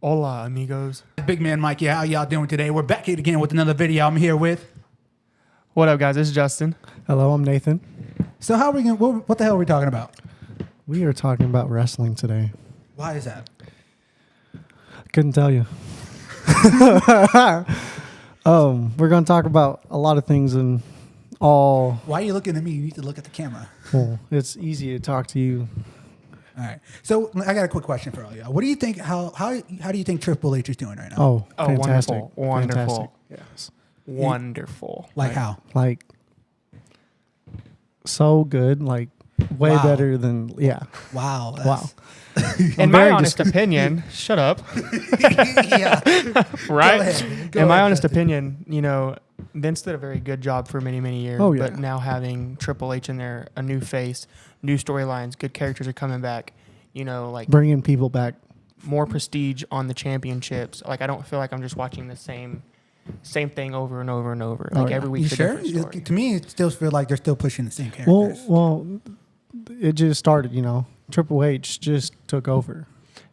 Hola, amigos. Big Man Mikey, how y'all doing today? We're back here again with another video. I'm here with... What up, guys? This is Justin. Hello, I'm Nathan. So how are we going? What the hell are we talking about? We are talking about wrestling today. Why is that? Couldn't tell you. We're going to talk about a lot of things and all. Why are you looking at me? You need to look at the camera. Well, it's easy to talk to you. All right. So I got a quick question for all y'all. What do you think? How do you think Triple H is doing right now? Oh, fantastic. Wonderful. Fantastic. Yes. Wonderful. Like how? Like, so good. Like, way Wow. better than, yeah. Wow. Wow. In my honest opinion, shut up. Yeah. Right? Go ahead. In my honest opinion, you know, Vince did a very good job for many, many years. Oh, yeah. But now having Triple H in there, a new face, new storylines, good characters are coming back, you know, like Bringing people back. more prestige on the championships. Like, I don't feel like I'm just watching the same thing over and over and over. Like, yeah. every You week's a sure? different story. To me, it still feels like they're still pushing the same characters. Well, it just started, you know. Triple H just took over.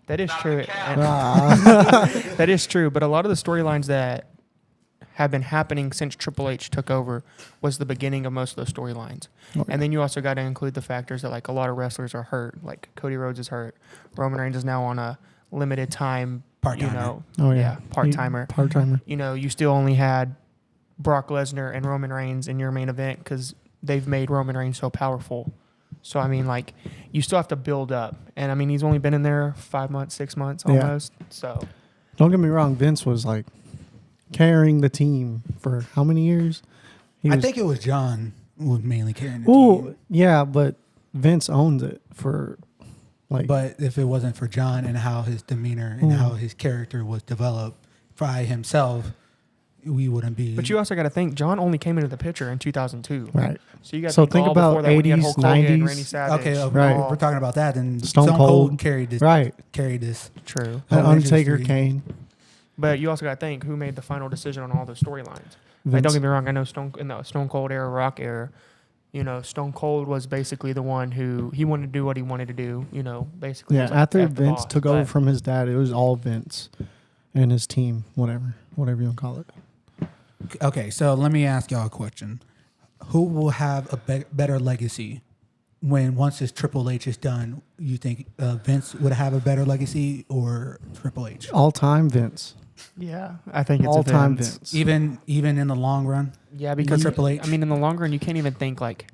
That is true. And Ah. that is true. But a lot of the storylines that have been happening since Triple H took over was the beginning of most of those storylines. Oh, And then you also got to include the factors that, like, a lot of wrestlers are hurt. Like, Cody Rhodes is hurt. Roman Reigns is now on a limited time, Part-timer. you know, Oh, yeah. part-timer. Part-timer. You know, you still only had Brock Lesnar and Roman Reigns in your main event because they've made Roman Reigns so powerful. So, I mean, like, you still have to build up. And, I mean, he's only been in there 5 months, 6 months Yeah. almost. So, Don't get me wrong. Vince was like carrying the team for how many years? I think it was John who was mainly carrying the Oh, team. yeah, but Vince owned it for like. But if it wasn't for John and how his demeanor and how his character was developed by himself, we wouldn't be. but you also got to think, John only came into the picture in 2002. Right. So you got to So think, think all about before that when you had 80s, Hulk Hogan, 90s. Randy Savage. Okay, Right. We're talking about that, and Stone Stone Cold Cold. carried this. Right. Carried this. True. whole Undertaker, industry. Kane. But you also got to think who made the final decision on all those storylines. Like, Vince. don't get me wrong. I know in the Stone Cold era, Rock era, you know, Stone Cold was basically the one who he wanted to do what he wanted to do. You know, basically. Yeah, was like after F the Vince boss, took over but- from his dad, it was all Vince and his team, whatever you want to call it. Okay, so let me ask y'all a question: who will have a better legacy once this Triple H is done? You think Vince would have a better legacy or Triple H? All time Vince. Yeah, I think it's All time Vince. Vince. Even in the long run. Yeah, because Triple H? I mean, in the long run, you can't even think like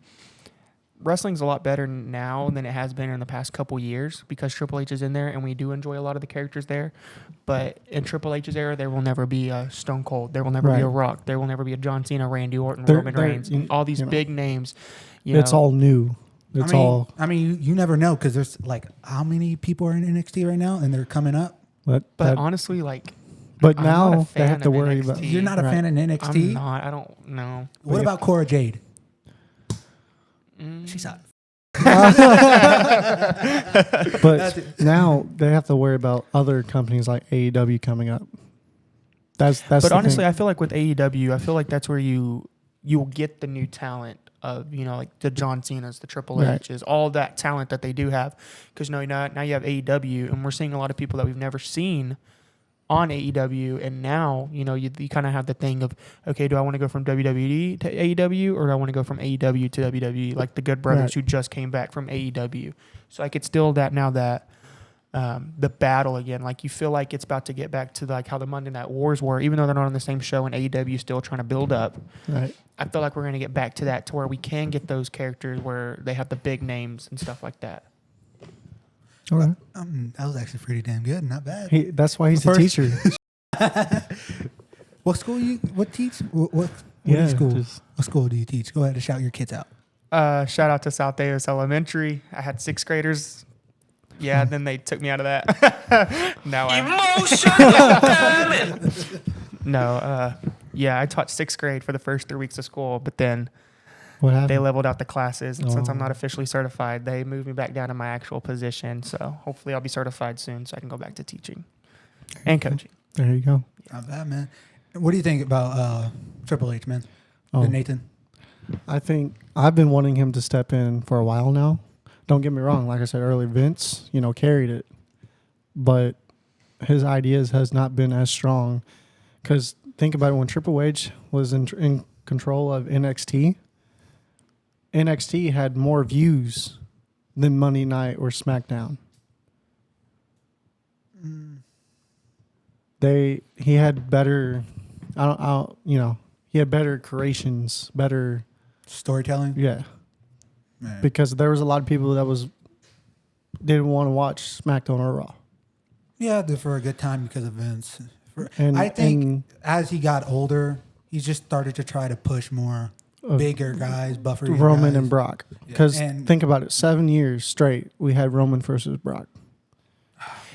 wrestling's a lot better now than it has been in the past couple years because Triple H is in there, and we do enjoy a lot of the characters there. But in Triple H's era, there will never be a Stone Cold. There will never be a Right. Rock. There will never be a John Cena, Randy Orton, They're- Roman they're- Reigns. All these you know, big names. It's all new. It's all. I mean, you never know because there's like how many people are in NXT right now, and they're coming up. But honestly, like, but I'm not a now they fan have to of worry NXT. about. You're not a Right. fan of NXT. I'm not. I don't know. What about Cora Jade? She's hot. But now they have to worry about other companies like AEW coming up. That's. But the honestly, thing. I feel like with AEW, I feel like that's where you'll get the new talent of, you know, like the John Cenas, the Triple Right. H's, all that talent that they do have. Because now you have AEW, and we're seeing a lot of people that we've never seen on AEW, and now, you know, you kind of have the thing of, okay, do I want to go from WWE to AEW, or do I want to go from AEW to WWE, like the Good Brothers Right. who just came back from AEW. So like it's still that now that the battle again, like you feel like it's about to get back to like how the Monday Night Wars were, even though they're not on the same show, and AEW is still trying to build up. Right. I feel like we're going to get back to that, to where we can get those characters where they have the big names and stuff like that. All right. That was actually pretty damn good. Not bad. That's why he's a First- teacher. What school you? What teach? What Yeah, school? just- What school do you teach? Go ahead and shout your kids out. Shout out to South Davis Elementary. I had 6th graders. Yeah, then they took me out of that. Yeah, I taught 6th grade for the first 3 weeks of school, but then What happened? they leveled out the classes. And since I'm Oh. not officially certified, they moved me back down to my actual position. So hopefully I'll be certified soon so I can go back to teaching and coaching. There you go. Not bad, man. What do you think about Triple H, man? Oh. Nathan? I think I've been wanting him to step in for a while now. Don't get me wrong. Like I said earlier, Vince, carried it. But his ideas has not been as strong. Because think about it, when Triple H was in control of NXT, NXT had more views than Monday Night or SmackDown. He had better, he had better creations, better Storytelling. yeah. Man. Because there was a lot of people that didn't want to watch SmackDown or Raw. Yeah, for a good time because of Vince. And I think as he got older, he just started to try to push more bigger guys, buffer Roman guys. and Brock. Because Yeah. think about it, 7 years straight, we had Roman versus Brock.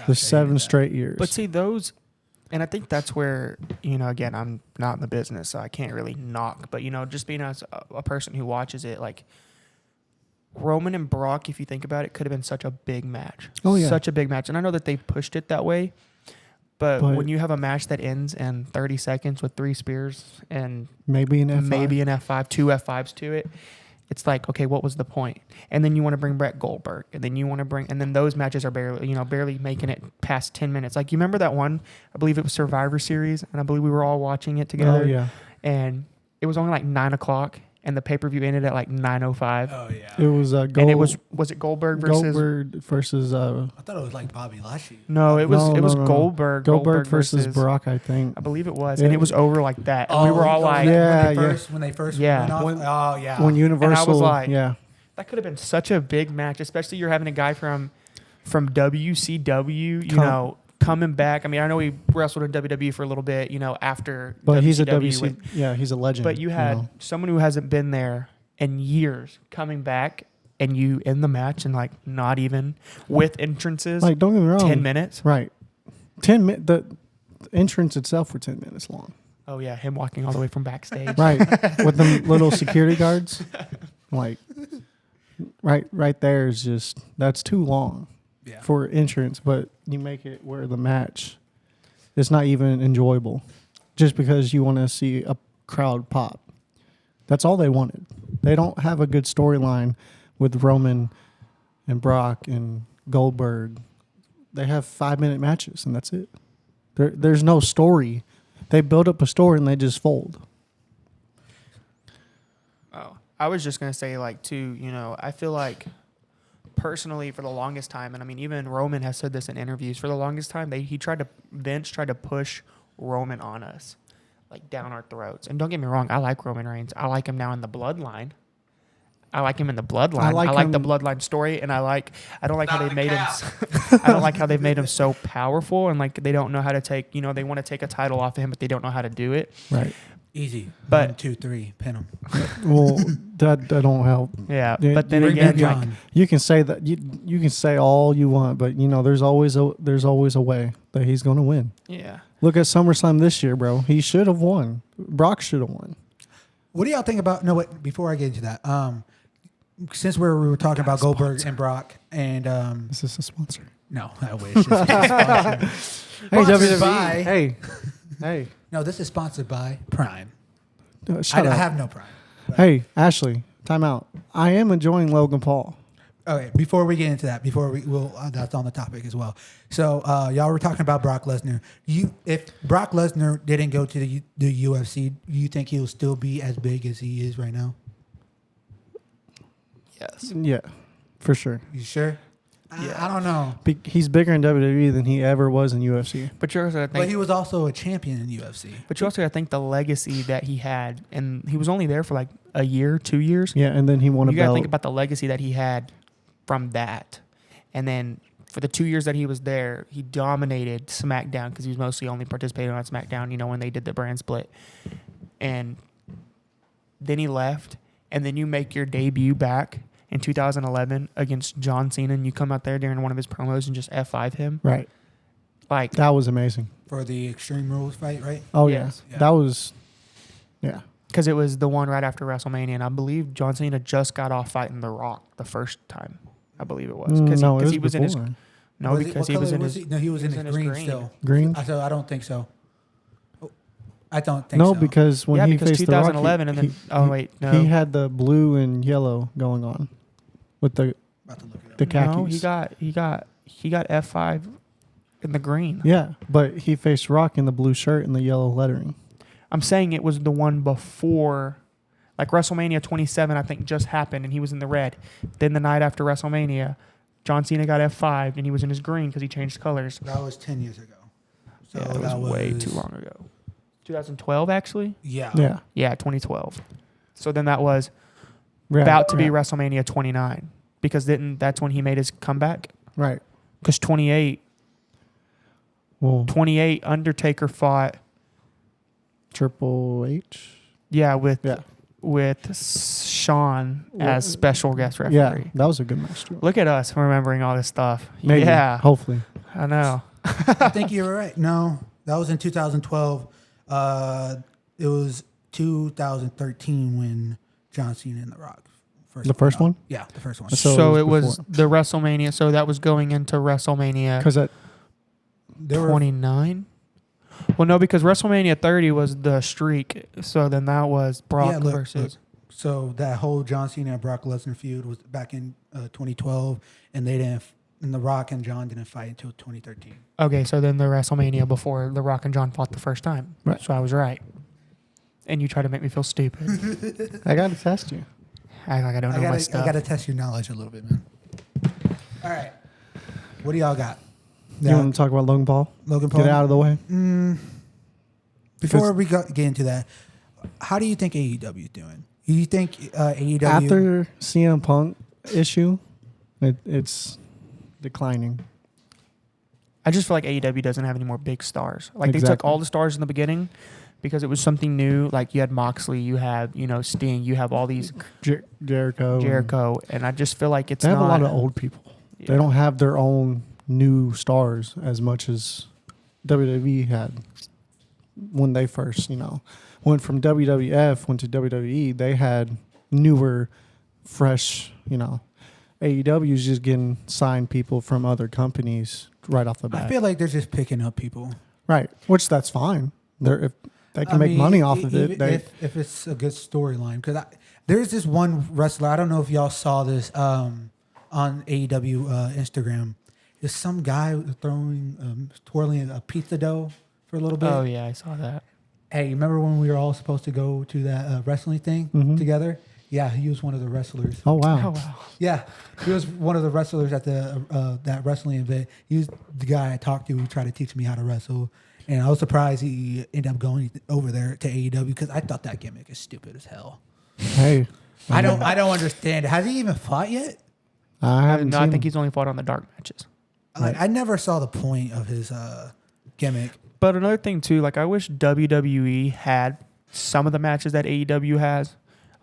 The 7 straight years. But see those, and I think that's where, again, I'm not in the business, so I can't really knock. But, just being as a person who watches it, like, Roman and Brock, if you think about it, could have been such a big match. Oh, yeah. Such a big match. And I know that they pushed it that way. But when you have a match that ends in 30 seconds with 3 spears and maybe an F5. maybe an F5, 2 F5s to it, it's like, okay, what was the point? And then you want to bring Brett Goldberg, and then and then those matches are barely making it past 10 minutes. Like, you remember that one? I believe it was Survivor Series, and I believe we were all watching it together. Oh, yeah. And it was only like 9 o'clock, and the pay-per-view ended at like 9:05. Oh yeah. It was And it was it Goldberg versus? I thought it was like Bobby Lashley. No, it was Goldberg. Goldberg versus Brock, I think. I believe it was, Yeah. and it was over like that. And we were all like, when they first Yeah. went off. When Universal, And I was like, yeah. that could have been such a big match, especially you're having a guy from WCW, coming back. I mean, I know he wrestled in WWE for a little bit, after. But WCW he's a WC, he's a legend. But you had someone who hasn't been there in years coming back, and you in the match and like not even with entrances. Like, don't get me wrong. 10 minutes. Right. 10 minutes. The entrance itself were 10 minutes long. Oh yeah, him walking all the way from backstage. Right. With the little security guards. Like, right there is just, that's too long for entrance. But you make it where the match is not even enjoyable just because you want to see a crowd pop. That's all they wanted. They don't have a good storyline with Roman and Brock and Goldberg. They have 5-minute matches, and that's it. There's no story. They build up a story, and they just fold. Oh, I was just going to say, like, too, I feel like personally for the longest time, and I mean, even Roman has said this in interviews, for the longest time, Vince tried to push Roman on us, like down our throats. And don't get me wrong, I like Roman Reigns. I like him now in the bloodline. I like him in the bloodline. I like the bloodline story, and I don't like how they made him. I don't like how they've made him so powerful, and like they don't know how to take. They want to take a title off of him, but they don't know how to do it. Right. Easy. But 1, 2, 3, pin him. Well, that don't help. Yeah, Yeah, but then Bring again, back like, John. You can say that you can say all you want, but there's always a way that he's going to win. yeah. Look at SummerSlam this year, bro. He should have won. Brock should have won. What do y'all think about? No, wait. Before I get into that, since we were talking about Goldberg and Brock, and Is this a sponsor? no, I wish. This was a sponsor. Hey, Sponsored WWE. by- Hey. No, this is sponsored by Prime. Shut I up. have no Prime. But- Hey, Ashley, time out. I am enjoying Logan Paul. Okay, before we get into that, that's on the topic as well. So y'all were talking about Brock Lesnar. If Brock Lesnar didn't go to the UFC, you think he'll still be as big as he is right now? Yes. Yeah, for sure. You sure? Yeah. I don't know. He's bigger in WWE than he ever was in UFC. But you also gotta But think. he was also a champion in UFC. But you also got to think the legacy that he had, and he was only there for like a year, 2 years. Yeah, and then he won a You got to belt. think about the legacy that he had from that, and then for the 2 years that he was there, he dominated SmackDown because he was mostly only participating on SmackDown. When they did the brand split, and then he left, and then you make your debut back in 2011 against John Cena, and you come out there during one of his promos and just F5 him. Right. Like, That was amazing. For the Extreme Rules fight, right? Oh, Yes. yeah. Yeah. That was, yeah. because it was the one right after WrestleMania, and I believe John Cena just got off fighting The Rock the first time. I believe it was because No, it was he was in his before. no Was because he what was color in his he? No, he was in his green still. Green? So I don't think so. I don't think No, so. because when yeah he because faced The Rock, 2011 and then no he had the blue and yellow going on with the About to look it up. the khakis. no he got F5 in the green. Yeah, but he faced Rock in the blue shirt and the yellow lettering. I'm saying it was the one before, like WrestleMania 27, I think just happened, and he was in the red. Then the night after WrestleMania, John Cena got F5, and he was in his green because he changed colors. That was 10 years ago. So Yeah, that was way too long ago. 2012, actually? Yeah. Yeah. Yeah, 2012. So then that was Right, about to be right. WrestleMania 29, because that's when he made his comeback. Right. Because 28, Well, Undertaker fought, Triple H. yeah, Yeah. with Shawn Well, as special guest referee. Yeah, that was a good match too. Look at us remembering all this stuff. Maybe. Yeah, Hopefully. I know. I think you were right. No, that was in 2012. It was 2013 when John Cena and The Rock first. The first one? Yeah, the first one. So So it it was was the WrestleMania. So that was going into WrestleMania Because that 29. Well, no, because WrestleMania 30 was the streak. So then that was Brock Yeah, look, versus. So that whole John Cena and Brock Lesnar feud was back in 2012, and they didn't. And The Rock and John didn't fight until 2013. Okay, so then the WrestleMania before The Rock and John fought the first time. Right. So I was right. And you try to make me feel stupid. I got to test you. Act like I don't know my stuff. I gotta test your knowledge a little bit, man. All right, what do y'all got? You want to talk about Logan Paul? Logan Paul? Get it out of the way. Before we get into that, how do you think AEW is doing? Do you think AEW After CM Punk issue, it's declining. I just feel like AEW doesn't have any more big stars. Like they took Exactly. all the stars in the beginning because it was something new. Like you had Moxley, you have Sting, you have all these Jericho. and I just feel like it's They have not a lot of old people. Yeah. They don't have their own new stars as much as WWE had when they first, went from WWF, went to WWE. They had newer, fresh, AEW is just getting signed people from other companies right off the bat. I feel like they're just picking up people. Right, which that's fine. If they can make money off of it. If it's a good storyline, because there's this one wrestler. I don't know if y'all saw this on AEW Instagram. There's some guy twirling a pizza dough for a little bit. Oh yeah, I saw that. Hey, remember when we were all supposed to go to that wrestling thing together? Yeah, he was one of the wrestlers. Oh wow! Oh wow. Yeah, he was one of the wrestlers at the that wrestling event. He was the guy I talked to who tried to teach me how to wrestle, and I was surprised he ended up going over there to AEW because I thought that gimmick is stupid as hell. Hey, I don't understand it. Has he even fought yet? I haven't No, seen I think him. he's only fought on the dark matches. Like I never saw the point of his gimmick. But another thing too, like I wish WWE had some of the matches that AEW has.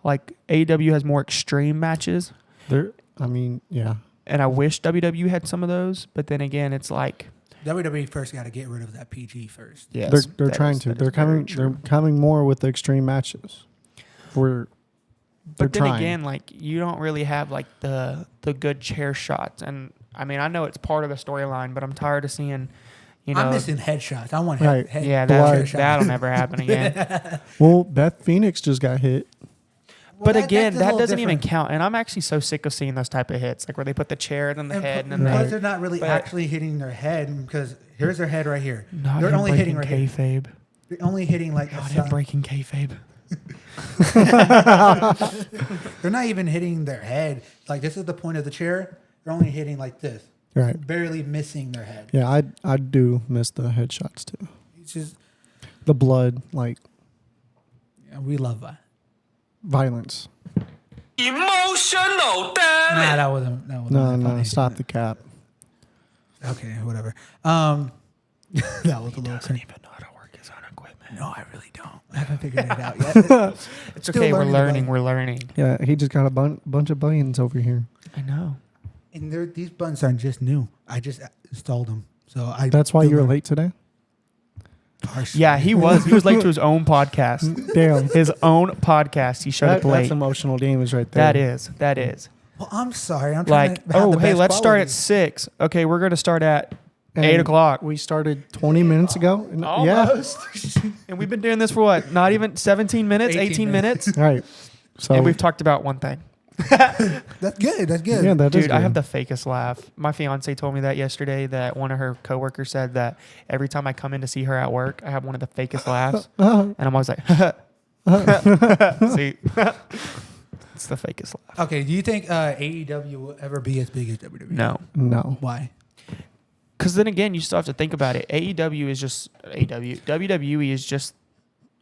Like AEW has more extreme matches, Yeah. and I wish WWE had some of those. But then again, it's like WWE first got to get rid of that PG first. yes, They're trying to. They're coming more with the extreme matches. But then trying. again, like you don't really have like the good chair shots, and I mean I know it's part of the storyline, but I'm tired of seeing, I'm missing headshots. I want Right. head yeah, chair shots. that'll never happen again. Well, Beth Phoenix just got hit. But Well, again, that's a that little doesn't even different. count, and I'm actually so sick of seeing those type of hits, like where they put the chair and then the head and then because they. they're not really but- actually hitting their head because here's their head right here. Not They're him only hitting breaking right here. kayfabe. They're only hitting like Not a him side. breaking kayfabe. They're not even hitting their head. Like this is the point of the chair. They're only hitting like this, Right. barely missing their head. Yeah, I do miss the headshots too. It's just The blood, we love that. violence. Emotional Nah, damage. that wasn't. That wasn't No, funny. stop the cap. Okay, whatever. That was a little Doesn't cringe. even know how to work his own equipment. No, I really don't. I haven't figured it out yet. It's Still okay. We're learning about learning. it. We're learning. Yeah, he just got a bunch of buttons over here. I know. And these buttons aren't just new. I just installed them. So That's why you were late today? Harsh. Yeah, he was. He was late to his own podcast. Damn. His own podcast. He showed up late. That's emotional damage right there. That is. That is. Well, I'm sorry. I'm trying Like, to have oh, the hey, best let's start quality. at 6. Okay, we're going to start at And 8 o'clock. We started 20 minutes ago. Yeah. Almost. And we've been doing this for what? Not even 17 minutes? 18 minutes? Right. So And we've talked about one thing. That's good. That's good. Yeah, that is Dude, I have good. the fakest laugh. My fiance told me that yesterday, that one of her coworkers said that every time I come in to see her at work, I have one of the fakest laughs. And I'm always like, see, it's the fakest laugh. Okay. Do you think AEW will ever be as big as WWE? No. No. Why? Because then again, you still have to think about it. AEW is just WWE is just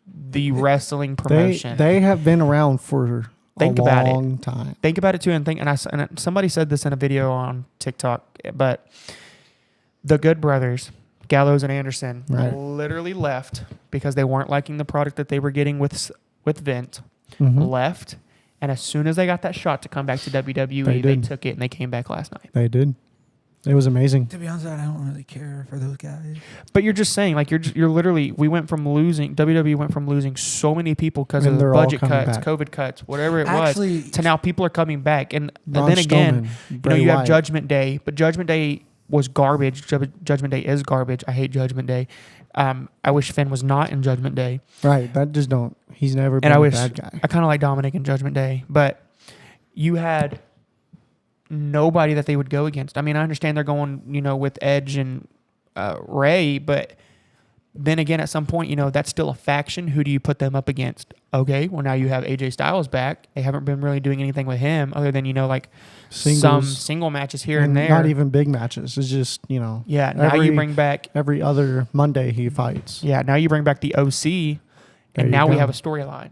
the wrestling promotion. They have been around for Think a about it. long time. Think about it too, and somebody said this in a video on TikTok, but the Good Brothers, Gallows and Anderson, Right. literally left because they weren't liking the product that they were getting with Vince. Mhm. Left, and as soon as they got that shot to come back to WWE, They they did. took it and they came back last night. They did. It was amazing. To be honest, I don't really care for those guys. But you're just saying, like you're literally, we went from losing, WWE went from losing so many people because of And the they're all budget coming cuts, back. COVID cuts, whatever it Actually, was, to now people are coming back. And Braun then again, Strowman, you know, Bray you have Wyatt. Judgment Day, but Judgment Day was garbage. Judgment Day is garbage. I hate Judgment Day. I wish Finn was not in Judgment Day. Right. That just don't. He's never been And I a wish, bad guy. I kind of like Dominic in Judgment Day, but you had nobody that they would go against. I mean, I understand they're going, you know, with Edge and Ray, but then again, at some point, you know, that's still a faction. Who do you put them up against? Okay, well, now you have AJ Styles back. They haven't been really doing anything with him other than, you know, like some Singles. single matches here and there. Not even big matches. It's just, you know. Yeah, now you bring back. Every other Monday he fights. Yeah, now you bring back the OC, There and you now we go. have a storyline.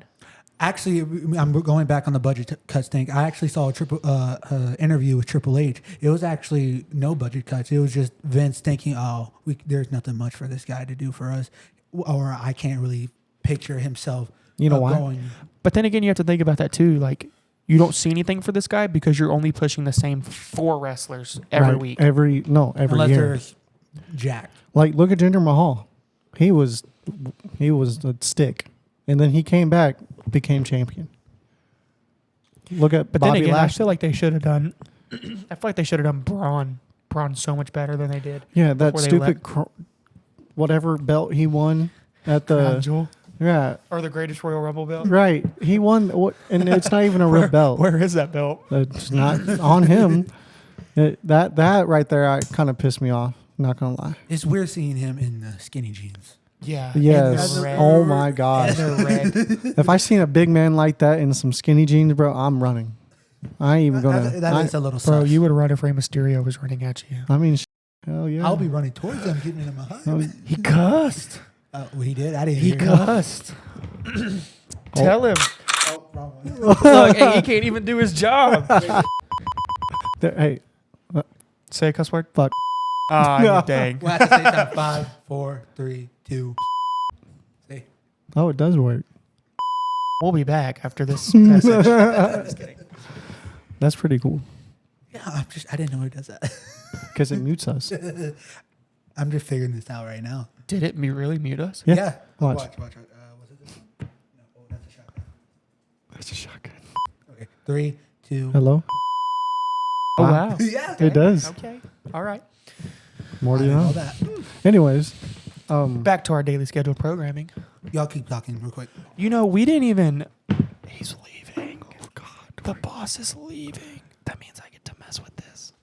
Actually, I'm going back on the budget cuts thing. I actually saw a interview with Triple H. It was actually no budget cuts. It was just Vince thinking, "Oh, there's nothing much for this guy to do for us," or I can't really picture himself. You know why? Going, But then again, you have to think about that too. Like, you don't see anything for this guy because you're only pushing the same 4 wrestlers every Right. week. Every unless year. they're jacked. Like, look at Jinder Mahal. He was a stick, and then he came back, became champion. Look at But Bobby then again, I Lashley. feel like they should have done. I feel like they should have done Braun so much better than they did. Yeah, that before they stupid whatever belt he won at Crown the Jewel or the greatest Royal Rumble belt. right. He won, and it's not even a real belt. Where is that belt? It's not on him. That right there, I kind of pissed me off. Not gonna lie. It's weird seeing him in the skinny jeans. Yeah. Yes. And the red. Oh my gosh. And the red. If I seen a big man like that in some skinny jeans, bro, I'm running. I ain't even gonna. That is a little Bro, sus. you would run if Rey Mysterio was running at you. I mean, hell yeah. I'll be running towards him, getting him a hug. Oh, He cussed. Well, he did. I didn't. He hear him. cussed. Tell him. Oh, wrong one. Look, hey, he can't even do his job. Hey, Say a cuss word. fuck. Ah, you dang. We'll have to say time. 5, 4, 3, 2. Say. Oh, it does work. We'll be back after this message. Just kidding. That's pretty cool Yeah, I didn't know he does that. because it mutes us. I'm just figuring this out right now. Did it really mute us? Yeah. Watch. Watch. Was it this one? No, that's a shotgun. That's a shotgun. Okay. 3, 2. Hello. Oh, wow. Yeah. It does. Okay. All right. More I do you didn't know? know that. Anyways, Back to our daily scheduled programming. Y'all keep talking real quick. You know, we didn't even. He's leaving. Oh, God. The boss is leaving. That means I get to mess with this.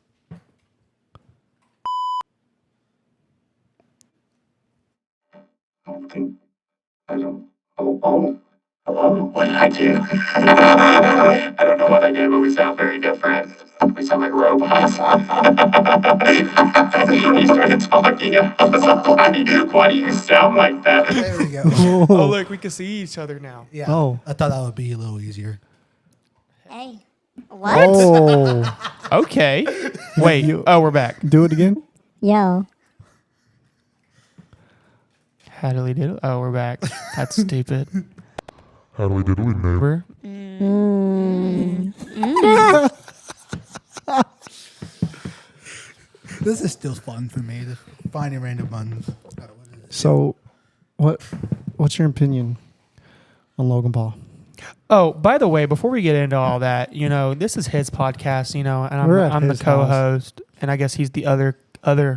Hello? What did I do? I don't know what I did, but we sound very different. We sound like robots. He started talking. I was like, why do you sound like that? There we go. Oh, look, we can see each other now. Yeah. Oh. I thought that would be a little easier. Hey. What? oh, Okay. Wait. Oh, we're back. do it again. Yo. How do we do it? Oh, we're back. That's stupid. How do we diddly name? We're This is still fun for me, just finding random buttons. So, what's your opinion on Logan Paul? Oh, by the way, before we get into all that, you know, this is his podcast, you know, and We're at I'm the his co-host, and I guess he's the other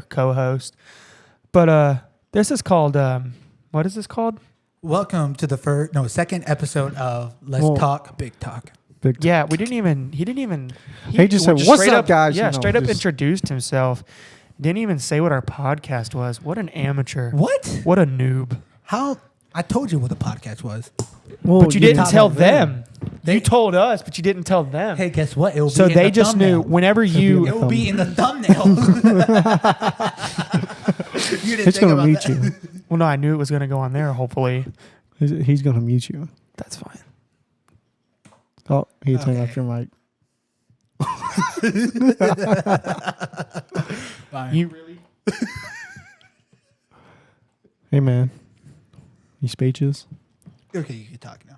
co-host. But this is called what is this called? Welcome to the second episode of Let's Well- Talk Big Talk. Victor. Yeah, he didn't even. He just said, "What's straight up, guys?" Yeah, You know, straight up just- introduced himself. Didn't even say what our podcast was. What an amateur. What? What a noob. How? I told you what the podcast was. Well, But you didn't top tell of them. They- You told us, but you didn't tell them. Hey, guess what? It will So be in they the just thumbnail. knew whenever It you. will be in the thumbnail. You didn't It's think gonna about mute that. you. Well, no, I knew it was going to go on there. Hopefully, He's gonna mute you. that's fine. Oh, he turned Okay. off your mic. Fine. You really? Hey man, you speeches? Okay, you can talk now.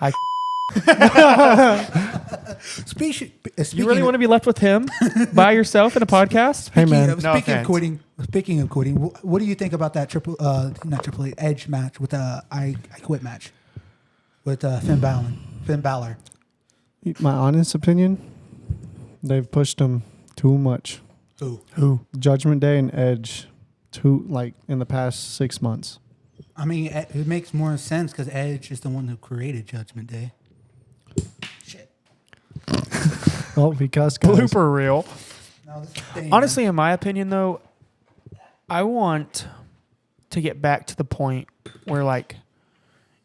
I, you really want to be left with him by yourself in a podcast? Hey man, No offense. Speaking of quitting, what do you think about that not Triple H, Edge match with the I Quit match with Finn Balor? my honest opinion, they've pushed him too much. Who? Judgment Day and Edge, in the past 6 months. I mean, it makes more sense because Edge is the one who created Judgment Day. Shit. Oh, because guys. Blooper reel. No, this is staying, Honestly, in my opinion, though, I want to get back to the point where, like,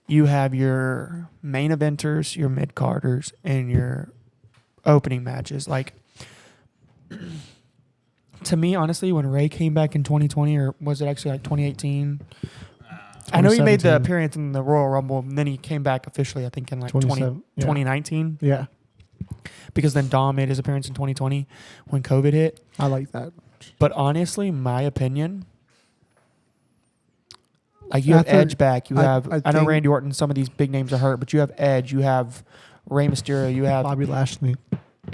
you have your main eventers, your mid-carders, and your opening matches. Like, to me, honestly, when Ray came back in 2020, or was it actually like 2018? I know he made the 2017. appearance in the Royal Rumble, and then he came back officially, I think, in like 2019. Yeah, Because then Dom made his appearance in 2020 when COVID hit. I like that. But honestly, my opinion, like you have After- Edge back, you have I I know think- Randy Orton, some of these big names are hurt, but you have Edge, you have Rey Mysterio, you have. Bobby Lashley.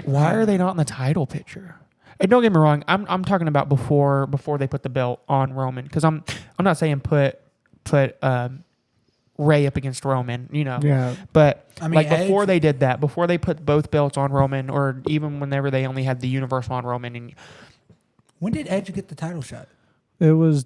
Why are they not in the title picture? And don't get me wrong, I'm talking about before they put the belt on Roman, because I'm not saying put Ray up against Roman, you know. Yeah, But I mean, like before Edge- they did that, before they put both belts on Roman, or even whenever they only had the Universal on Roman, and When did Edge get the title shot? it was.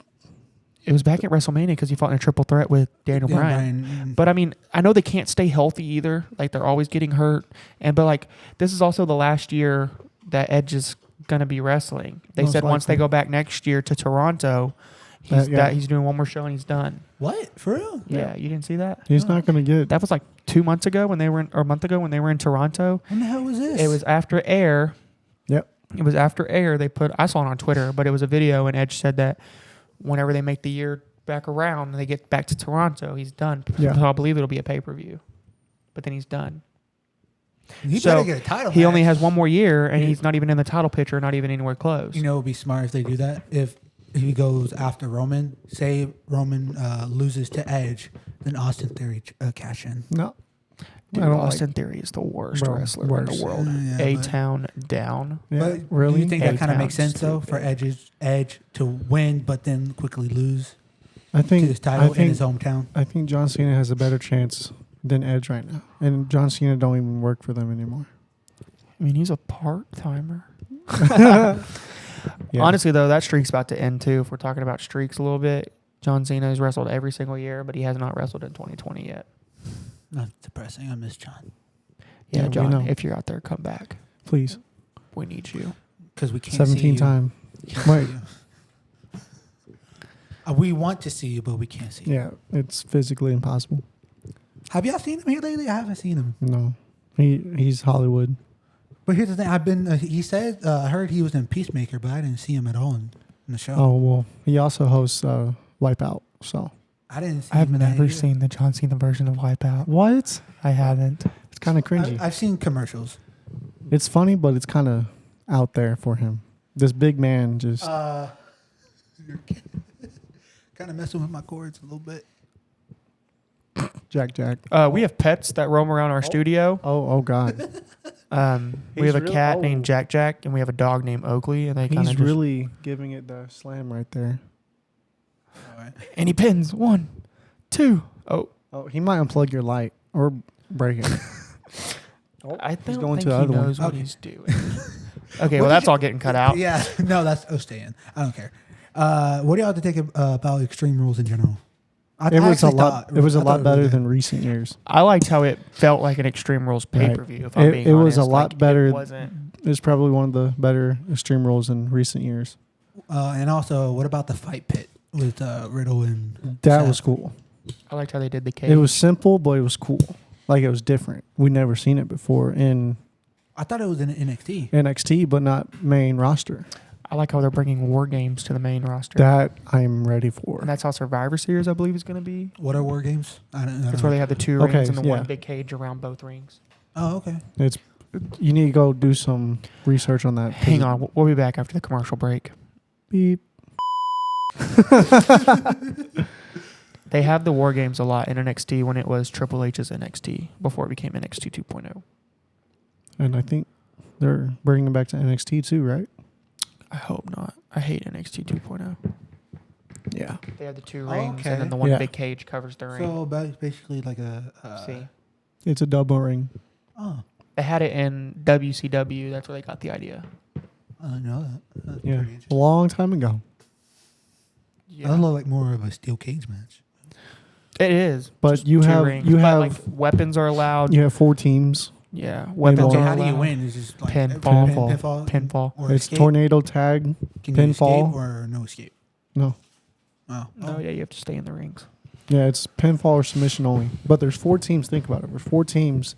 it was back at WrestleMania because he fought in a triple threat with Daniel Yeah, Bryan. Bryan. But I mean, I know they can't stay healthy either. Like they're always getting hurt. But like this is also the last year that Edge is gonna be wrestling. They Most said once they likely. go back next year to Toronto, he's doing one more show and he's done. What? For real? Yeah, you didn't see that? He's not going to get. That was like 2 months ago when they were or a month ago when they were in Toronto. When the hell was this? It was after Air. Yep. It was after Air. I saw it on Twitter, but it was a video, and Edge said that whenever they make the year back around and they get back to Toronto, he's done. Yeah. So I believe it'll be a pay-per-view. But then he's done. He So better get a title. He only match. has one more year, and he's not even in the title picture, not even anywhere close. You know, it would be smart if they do that. If he goes after Roman, say Roman loses to Edge, then Austin Theory cash in. No. Dude, I don't Austin Theory is the worst Bro, wrestler in worst. the world. Yeah, but- A-Town down. Yeah, But really? do you think that kind of A-Town's makes sense though for Edge to win, but then quickly lose I to think his title in think his hometown? I think John Cena has a better chance than Edge right now, and John Cena don't even work for them anymore. I mean, he's a part-timer. Yeah. Honestly, though, that streak's about to end, too. If we're talking about streaks a little bit, John Cena has wrestled every single year, but he has not wrestled in 2020 yet. Not depressing. I miss John Yeah, Yeah, we John, know. if you're out there, come back. Please, We need you. because we can't 17 see you. time. Can't see Wait. you. We want to see you, but we can't see you. Yeah, it's physically impossible. Have y'all seen him here lately? I haven't seen him. No, he's Hollywood. But here's the thing. I've been. He said. I heard he was in Peacemaker, but I didn't see him at all in the show. Oh well, he also hosts Wipeout. So I didn't. See I've him in that never either. seen the John Cena version of Wipeout. what? I haven't. It's kind of cringy. I've seen commercials. It's funny, but it's kind of out there for him. This big man just. You're kind of messing with my cords a little bit. Jack. We have pets that roam around our studio. Oh God. We have He's a really- cat oh. named Jack, and we have a dog named Oakley, and they kind He's of really giving it the slam right there. All right. And he pins 1, 2. Oh, Oh, he might unplug your light or break it. I he's don't going think to the he other one. knows what Okay. he's doing. Okay, well, that's all getting cut out. Yeah. No, that's staying. I don't care. What do y'all have to think about Extreme Rules in general? It was a actually lot. thought- It was I a thought lot was better good. than recent years. I liked how it felt like an Extreme Rules pay per view. If I'm being It was honest. a lot Like, better. It wasn't. It's probably one of the better Extreme Rules in recent years. And also, what about the fight pit with Riddle and That Seth? was cool. I liked how they did the cage. It was simple, but it was cool. Like it was different. We never seen it before in I thought it was in NXT. NXT, but not main roster. I like how they're bringing War Games to the main roster. That I'm ready for. And that's how Survivor Series, I believe, is going to be. What are War Games? I don't know. That's where they have the two Okay, rings and the yeah. one big cage around both rings. Oh, okay. It's you need to go do some research on that. Hang on, we'll be back after the commercial break. Beep. They have the War Games a lot in NXT when it was Triple H's NXT before it became NXT 2.0. And I think they're bringing it back to NXT too, right? I hope not. I hate NXT 2.0. Yeah. They have the two Oh, rings okay. and then the one Yeah. big cage covers the ring. So basically like a. See, It's a double ring. Oh, they had it in WCW. That's where they got the idea. I didn't know that. That's Yeah. pretty A interesting. long time ago. That looked like more of a steel cage match. It is. But just you two have- rings. you But, have- like, weapons are allowed. You have 4 teams. Yeah, weapons Okay, are How do you allowed. win? Is just like Pinfall. pinfall, or It's escape? tornado tag. Can you pinfall. escape or no escape? No. Oh, No, yeah, you have to stay in the rings. Yeah, it's pinfall or submission only. But there's 4 teams. Think about it. There's 4 teams.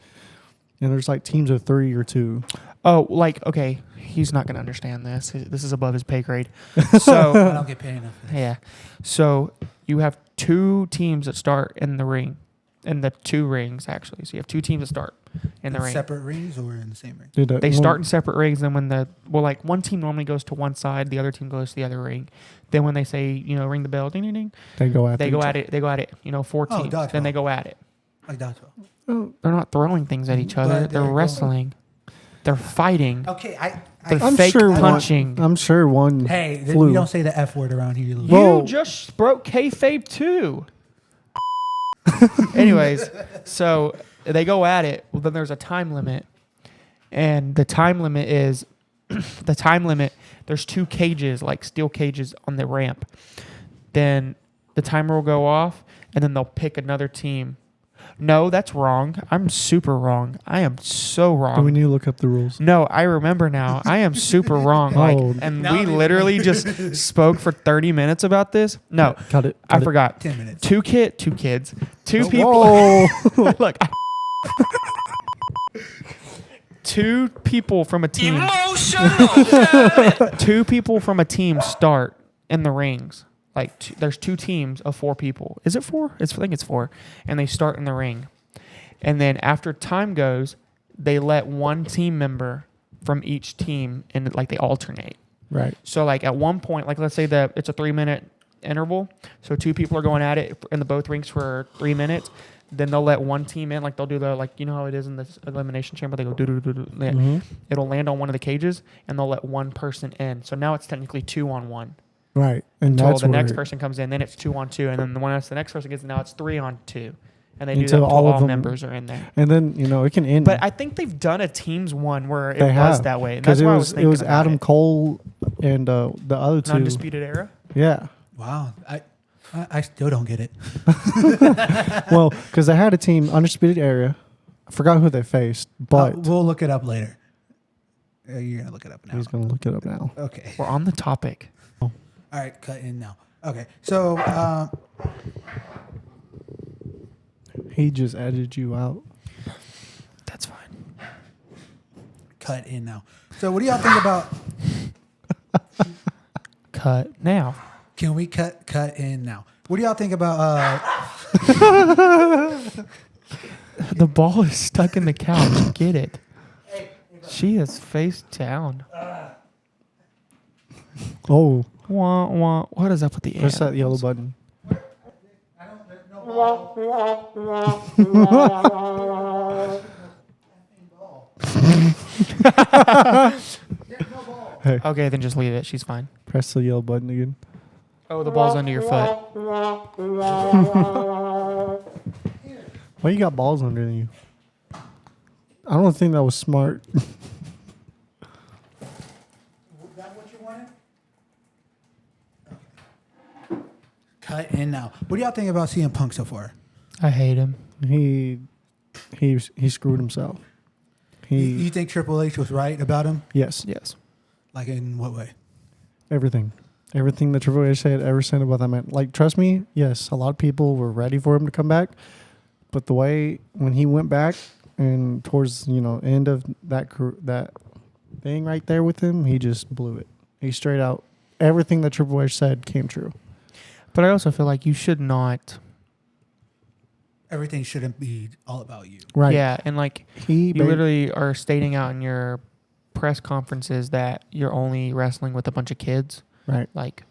And there's like teams of 3 or 2. Oh, like, okay, he's not going to understand this. This is above his pay grade. I So, don't get paid enough. For this. yeah. So, you have 2 teams that start in the ring. In the 2 rings, actually. So, you have 2 teams that start in the ring. Separate rings or in the same ring? Dude, They start in separate rings, and when like one team normally goes to one side, the other team goes to the other ring. Then when they say, ring the bell, ding ding ding, They go at they go at it. They go at it. 4 Oh, teams. dodgeball. Then they go at it. Like that. They're not throwing things at each other. But They're they're wrestling. They're fighting. Okay, They're I'm fake sure punching. I'm sure one Hey, flew. we don't say the F word around here. You little- Whoa. You just broke kayfabe too. Anyways, so they go at it. Well, then there's a time limit, and the time limit is There's 2 cages, like steel cages, on the ramp. Then the timer will go off, and then they'll pick another team. No, that's wrong. I'm super wrong. I am so wrong. Do we need to look up the rules? No, I remember now. I am super wrong. Oh. And Now we they- literally just spoke for 30 minutes about this. No, Cut it. I forgot. 10 minutes. Two kids, 2 Oh, people. Whoa. Look, 2 people from a team. 2 people from a team start in the rings. Like there's 2 teams of 4 people. Is it 4? I think it's 4. And they start in the ring. And then after time goes, they let one team member from each team, and like they alternate. Right. So like at one point, like let's say that it's a 3-minute interval. So 2 people are going at it in the both rings for 3 minutes. Then they'll let one team in, like they'll do the, like, you know how it is in the elimination chamber, they go do do do do. Mhm. It'll land on one of the cages, and they'll let one person in. So now it's technically 2-on-1 Right. And until that's the next where- person comes in. Then it's 2-on-2, and then the next person gets in, now it's 3-on-2, and they do that Until until all of all them- members are in there. And then, it can end. But I think they've done a teams one where it They was have. that way. And Because that's why I was it thinking was about Adam it. Cole and the other An 2. Undisputed Era. Yeah. Wow. I still don't get it. Well, because they had a team, Undisputed Era. I forgot who they faced, but We'll look it up later. You're going to look it up now. he's going to look it up now. Okay. We're on the topic. All right, cut in now. Okay. So, He just edited you out. That's fine. cut in now. So, what do y'all think about... Cut now. Can we cut in now? What do y'all think about... The ball is stuck in the couch. Get it. She is face down. Oh, Wah, wah. What is up with the press that animals? yellow button. Hey, Okay, then just leave it. She's fine. press the yellow button again. Oh, the ball's under your foot. Why you got balls under you? I don't think that was smart. that what you wanted? cut in now. What do y'all think about CM Punk so far? I hate him. He screwed himself. You think Triple H was right about him? Yes, Yes. Like in what way? everything that Triple H ever said about that man. Like, trust me, yes, a lot of people were ready for him to come back, but the way when he went back and towards end of that thing right there with him, he just blew it. He straight out everything that Triple H said came true. But I also feel like you should not. Everything shouldn't be all about you. Right? Yeah, and like He you literally are stating out in your press conferences that you're only wrestling with a bunch of kids. right. Like,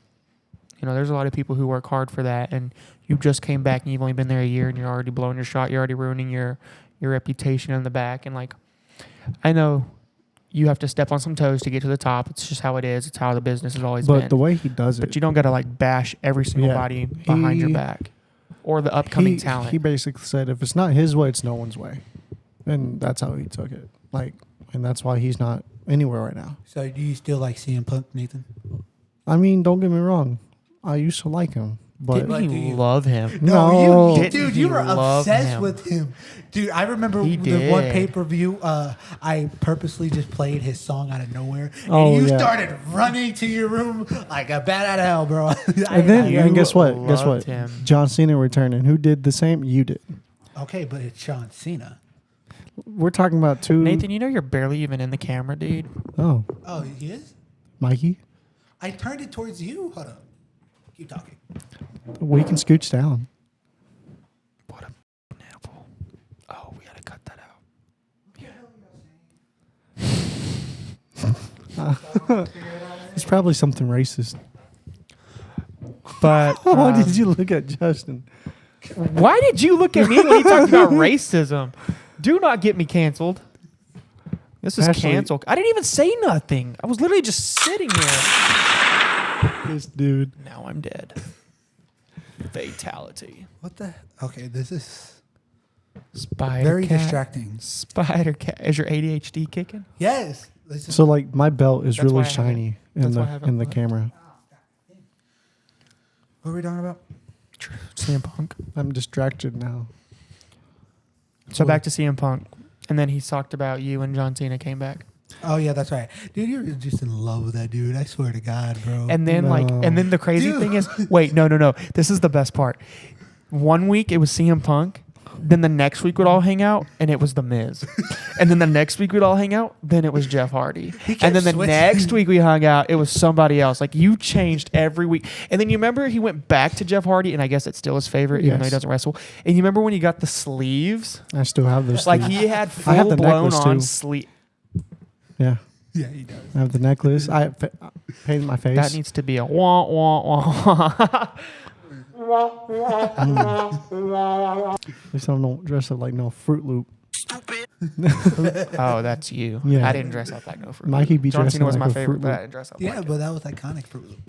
there's a lot of people who work hard for that, and you just came back and you've only been there a year and you're already blowing your shot. You're already ruining your reputation in the back. And like, I know you have to step on some toes to get to the top. It's just how it is. It's how the business has always been. But the way he does it, But you don't got to like bash every single body behind your back or the upcoming talent. He basically said, if it's not his way, it's no one's way, and that's how he took it. Like, and that's why he's not anywhere right now. So do you still like CM Punk, Nathan? I mean, don't get me wrong. I used to like him, but Like, do Didn't he you- love him? No. dude, He you were loved obsessed him. with him. Dude, I remember He the one did. pay-per-view, I purposely just played his song out of nowhere. And Oh, you yeah. started running to your room like a bat out of hell, bro. and then You and guess what? Guess loved what? him. John Cena returning. Who did the same? You did. Okay, but it's John Cena. We're talking about two. Nathan, you're barely even in the camera, dude. Oh, Oh, he is? Mikey, I turned it towards you. Hold on. Keep talking. we can scooch down. What a apple. Oh, we gotta cut that out. It's probably something racist. But Why did you look at Justin? why did you look at me when he talked about racism? Do not get me canceled. This is Ashley- canceled. I didn't even say nothing. I was literally just sitting here. This dude. Now I'm dead. Fatality. What the? Okay, this is Spider very cat. distracting. Spider cat. Is your ADHD kicking? Yes. This is- So like my belt is That's really why I haven't- shiny in that's why I haven't the looked. camera. what are we talking about? CM Punk. I'm distracted now. So back to CM Punk. And then he talked about you and John Cena came back. Oh, yeah, that's right. Dude, you're just in love with that dude. I swear to God, bro. And then No. and then the crazy Dude. thing is, wait, no. This is the best part. 1 week it was CM Punk. Then the next week we'd all hang out, and it was The Miz. And then the next week we'd all hang out, then it was Jeff Hardy. kept And then the switching. next week we hung out, it was somebody else. Like, you changed every week. And then you remember he went back to Jeff Hardy, and I guess it's still his favorite, even though he Yes. doesn't wrestle. And you remember when you got the sleeves? I still have this. Like, he had I have the full blown necklace, on too. sleeve. Yeah, yeah, he does. I have the necklace. I painted my face. That needs to be a wah, wah, wah. At least I don't dress up like no Fruit Loop. Oh, that's you. Yeah. I didn't dress up like no Fruit Mikey Loop. be John dressing Cena was like my a favorite, Fruit but I Loop. didn't dress up Yeah, like but it. that was iconic Fruit Loop.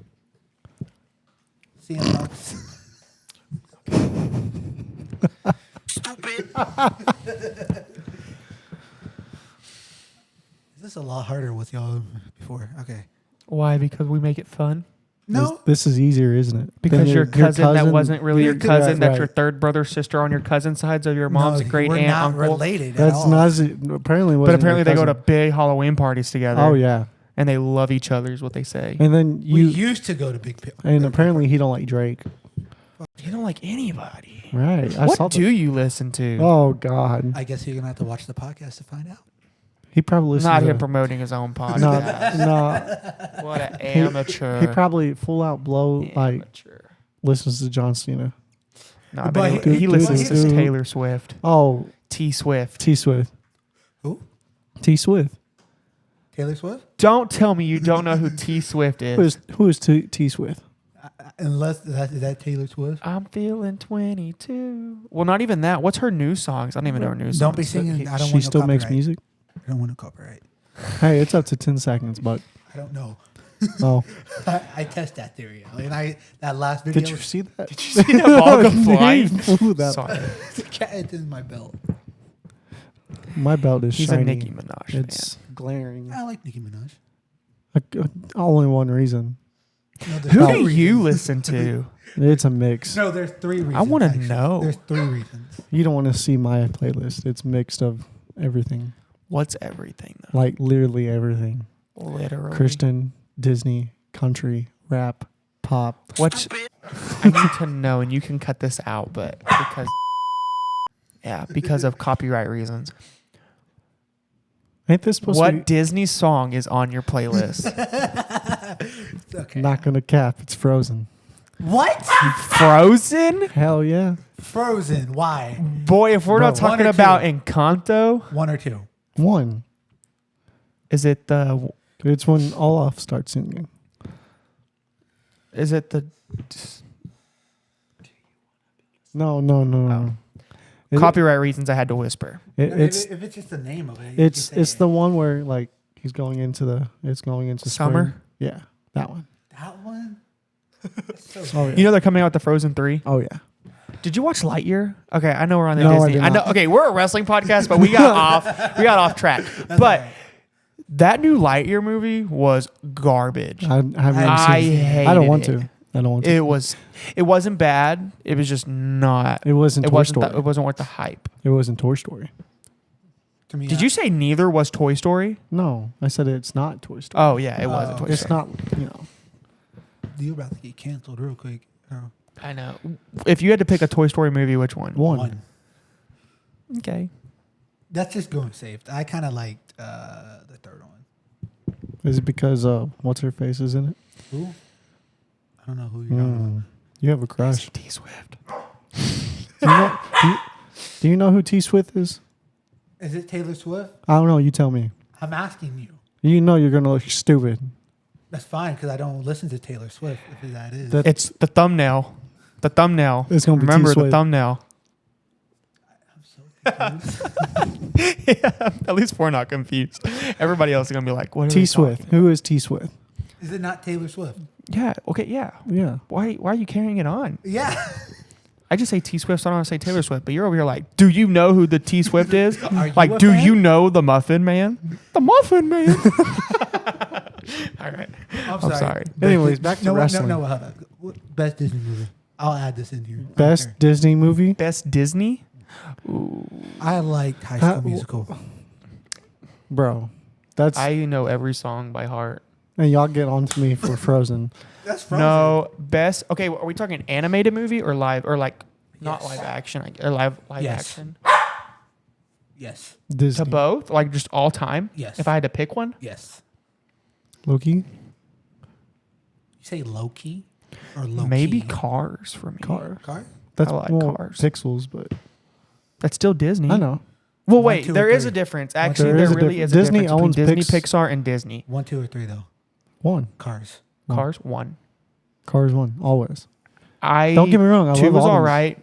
CM Punk. Is this a lot harder with y'all before? Okay. Why? Because we make it fun? No. This is easier, isn't it? Because Than your cousin that wasn't really your Right, cousin, that's your right. third brother, sister on your cousin side, so your mom's no, great we're aunt, not uncle. related at That's all. not. Apparently, But wasn't apparently your they go to cousin. big Halloween parties together. Oh yeah, And they love each other is what they say. and then We you. used to go to Big Pill. And apparently he don't like Drake. You don't like anybody. Right. I saw What do you listen to? Oh God. I guess you're gonna have to watch the podcast to find out. He probably listens Not to him promoting his own No, podcast. no. What an amateur. He probably full out blow like Amateur. listens to John Cena. No, I But bet he he- listens but to he- Taylor Swift. Oh, T Swift. T Swift. Who? T Swift. Taylor Swift? Don't tell me you don't know who T Swift is. Who is T Swift? Unless is that Taylor Swift? I'm feeling 22. Well, not even that. What's her new songs? I don't even know her new songs. Don't be singing. I don't She want still no makes copyright. music. I don't want no copyright. Hey, it's up to 10 seconds, but I don't know. oh, I test that theory, and that last video. did you see that? Did you see that ball go flying? He flew that. Sorry. the cat in my belt? My belt is He's shiny. a Nicki Minaj It's glaring. I like Nicki Minaj. Only one reason. No, there's Who no do reasons. you listen to? It's a mix. No, there's 3 reasons. I wanna actually. know. There's 3 reasons. You don't want to see my playlist. It's mixed of everything. What's everything though? Like literally everything. Literally. Christian, Disney, country, rap, pop. What? I need to know, and you can cut this out, but because of copyright reasons. Ain't this supposed What to be? Disney song is on your playlist? Okay. Not gonna cap. It's Frozen. What? Frozen? Hell yeah. Frozen. Why? Boy, if we're not Bro. talking 1 or about 2? Encanto, 1 or 2? One. is it the? It's when Olaf starts singing. Is it the No. It- copyright reasons? I had to whisper. it's if it's just the name of it. you it's can say it's it. the one where like he's going into the. It's going into Summer? spring. Yeah, that one. That one. That's so Oh yeah. You know they're coming out with the Frozen 3. Oh yeah. Did you watch Lightyear? Okay, I know we're on the No, I Disney. did I know. not. Okay, we're a wrestling podcast, but we got off track. But alright. that new Lightyear movie was garbage. I haven't I seen it. hated I don't want it. to. I don't want to. It wasn't bad. It was just not. It wasn't It Toy wasn't. Story. It wasn't worth the hype. It wasn't Toy Story. To me, Did you say neither was Toy Story? No, I said it's not Toy Story. Oh yeah, it wasn't Oh. Toy It's Story. not. You know. You're about to get canceled real quick. Oh. I know. If you had to pick a Toy Story movie, which one? One. Okay. That's just going safe. I kind of liked the 3rd one. Is it because what's her face is in it? Who? I don't know who you're talking about. You have a crush. T Swift. Do you know who T Swift is? Is it Taylor Swift? I don't know. You tell me. I'm asking you. You know you're gonna look stupid. That's fine because I don't listen to Taylor Swift. If that is. That- It's the thumbnail. The thumbnail. It's gonna be Remember the T-Swift. thumbnail. I'm so confused. Yeah, at least we're not confused. Everybody else is gonna be like, "What?" T Swift. Who is T Swift? Is it not Taylor Swift? Yeah. Okay. Yeah. Yeah. Why are you carrying it on? Yeah. I just say T Swift, so I don't say Taylor Swift. But you're over here like, do you know who the T Swift is? Are you Like, a do fan? you know the Muffin Man? The Muffin Man. All right. I'm sorry. Anyways, back to no, wrestling. No, hold on. Best Disney movie. I'll add this in here. Best Disney movie? Best Disney? I liked High School Uh, Musical. Bro. That's I know every song by heart. and y'all get on to me for Frozen. That's Frozen. No, best. Okay, are we talking animated movie or live or like not Yes. live action or live Yes. action? Yes. Disney. To both, like just all time. Yes. If I had to pick one, Yes. Loki? You say Loki or Loki? maybe Cars for me. Car. Car? That's I like well, Cars. Pixels, but That's still Disney. I know. Well, 1, wait, 2, or there is 3. a difference. Actually, There there is a really difference. is a Disney difference between owns Disney, Pix- Pixar, and Disney. 1, 2, or 3 though. One. Cars. No. Cars, one. Cars one. Always. I Don't get me wrong. I two love was all all them. right.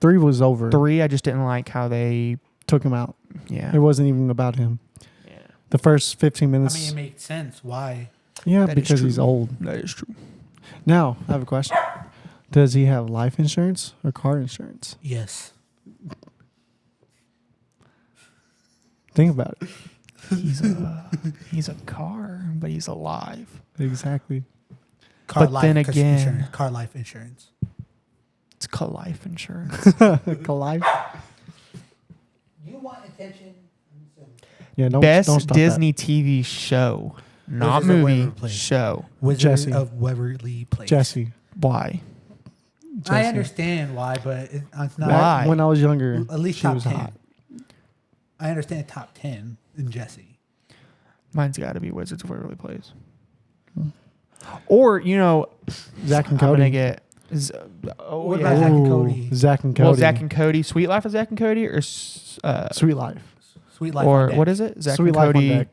3 was over. 3, I just didn't like how they. Took him out. Yeah. It wasn't even about him. Yeah. The first 15 I minutes. mean, it makes sense. Why? yeah, That is because true. he's old. That is true. Now, I have a question. Does he have life insurance or car insurance? Yes. Think about it. He's a car, but he's alive. Exactly. Car But then again- insurance. Car life insurance. It's life insurance. Life. You want attention? Yeah, don't Best stop Disney TV show, not Wizards of movie, Waverly Place. show. Wizard Jesse. of Waverly that. Place. Jesse. Why? I Jesse. understand why, but it's not. Why? When I was younger, At least she top was 10. hot. I understand top 10 in Jesse. Mine's got to be Wizards of Waverly Place. Or Zach and I'm gonna Cody. get. What yeah. about Zach and Ooh, Cody? Zach and Cody. Well, Zach and Cody, Sweet Life of Zach and Cody, or Sweet Life. Sweet Life on or Deck. what is it? Zach Sweet and Life on Cody. Deck.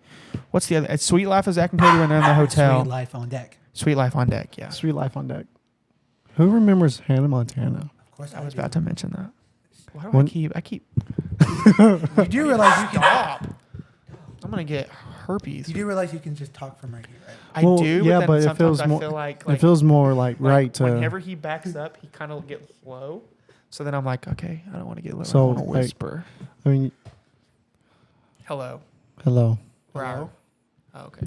What's the other? It's Sweet Life of Zach and Cody when they're in the hotel. Sweet Life on Deck. Sweet Life on Deck. Yeah, Sweet Life on Deck. Who remembers Hannah Montana? Of course, I was do. about to mention that. Why do When- I keep? You do realize you can Stop. I'm gonna get herpes. You do realize you can just talk from right here, right? I Well, do, yeah, but, but then it sometimes feels I more- feel like it feels more like like, right to. whenever he backs up, he kind of gets low. So then I'm like, okay, I don't want to get low. So, I want to like- whisper. I mean, Hello. hello. Wow. Oh, okay.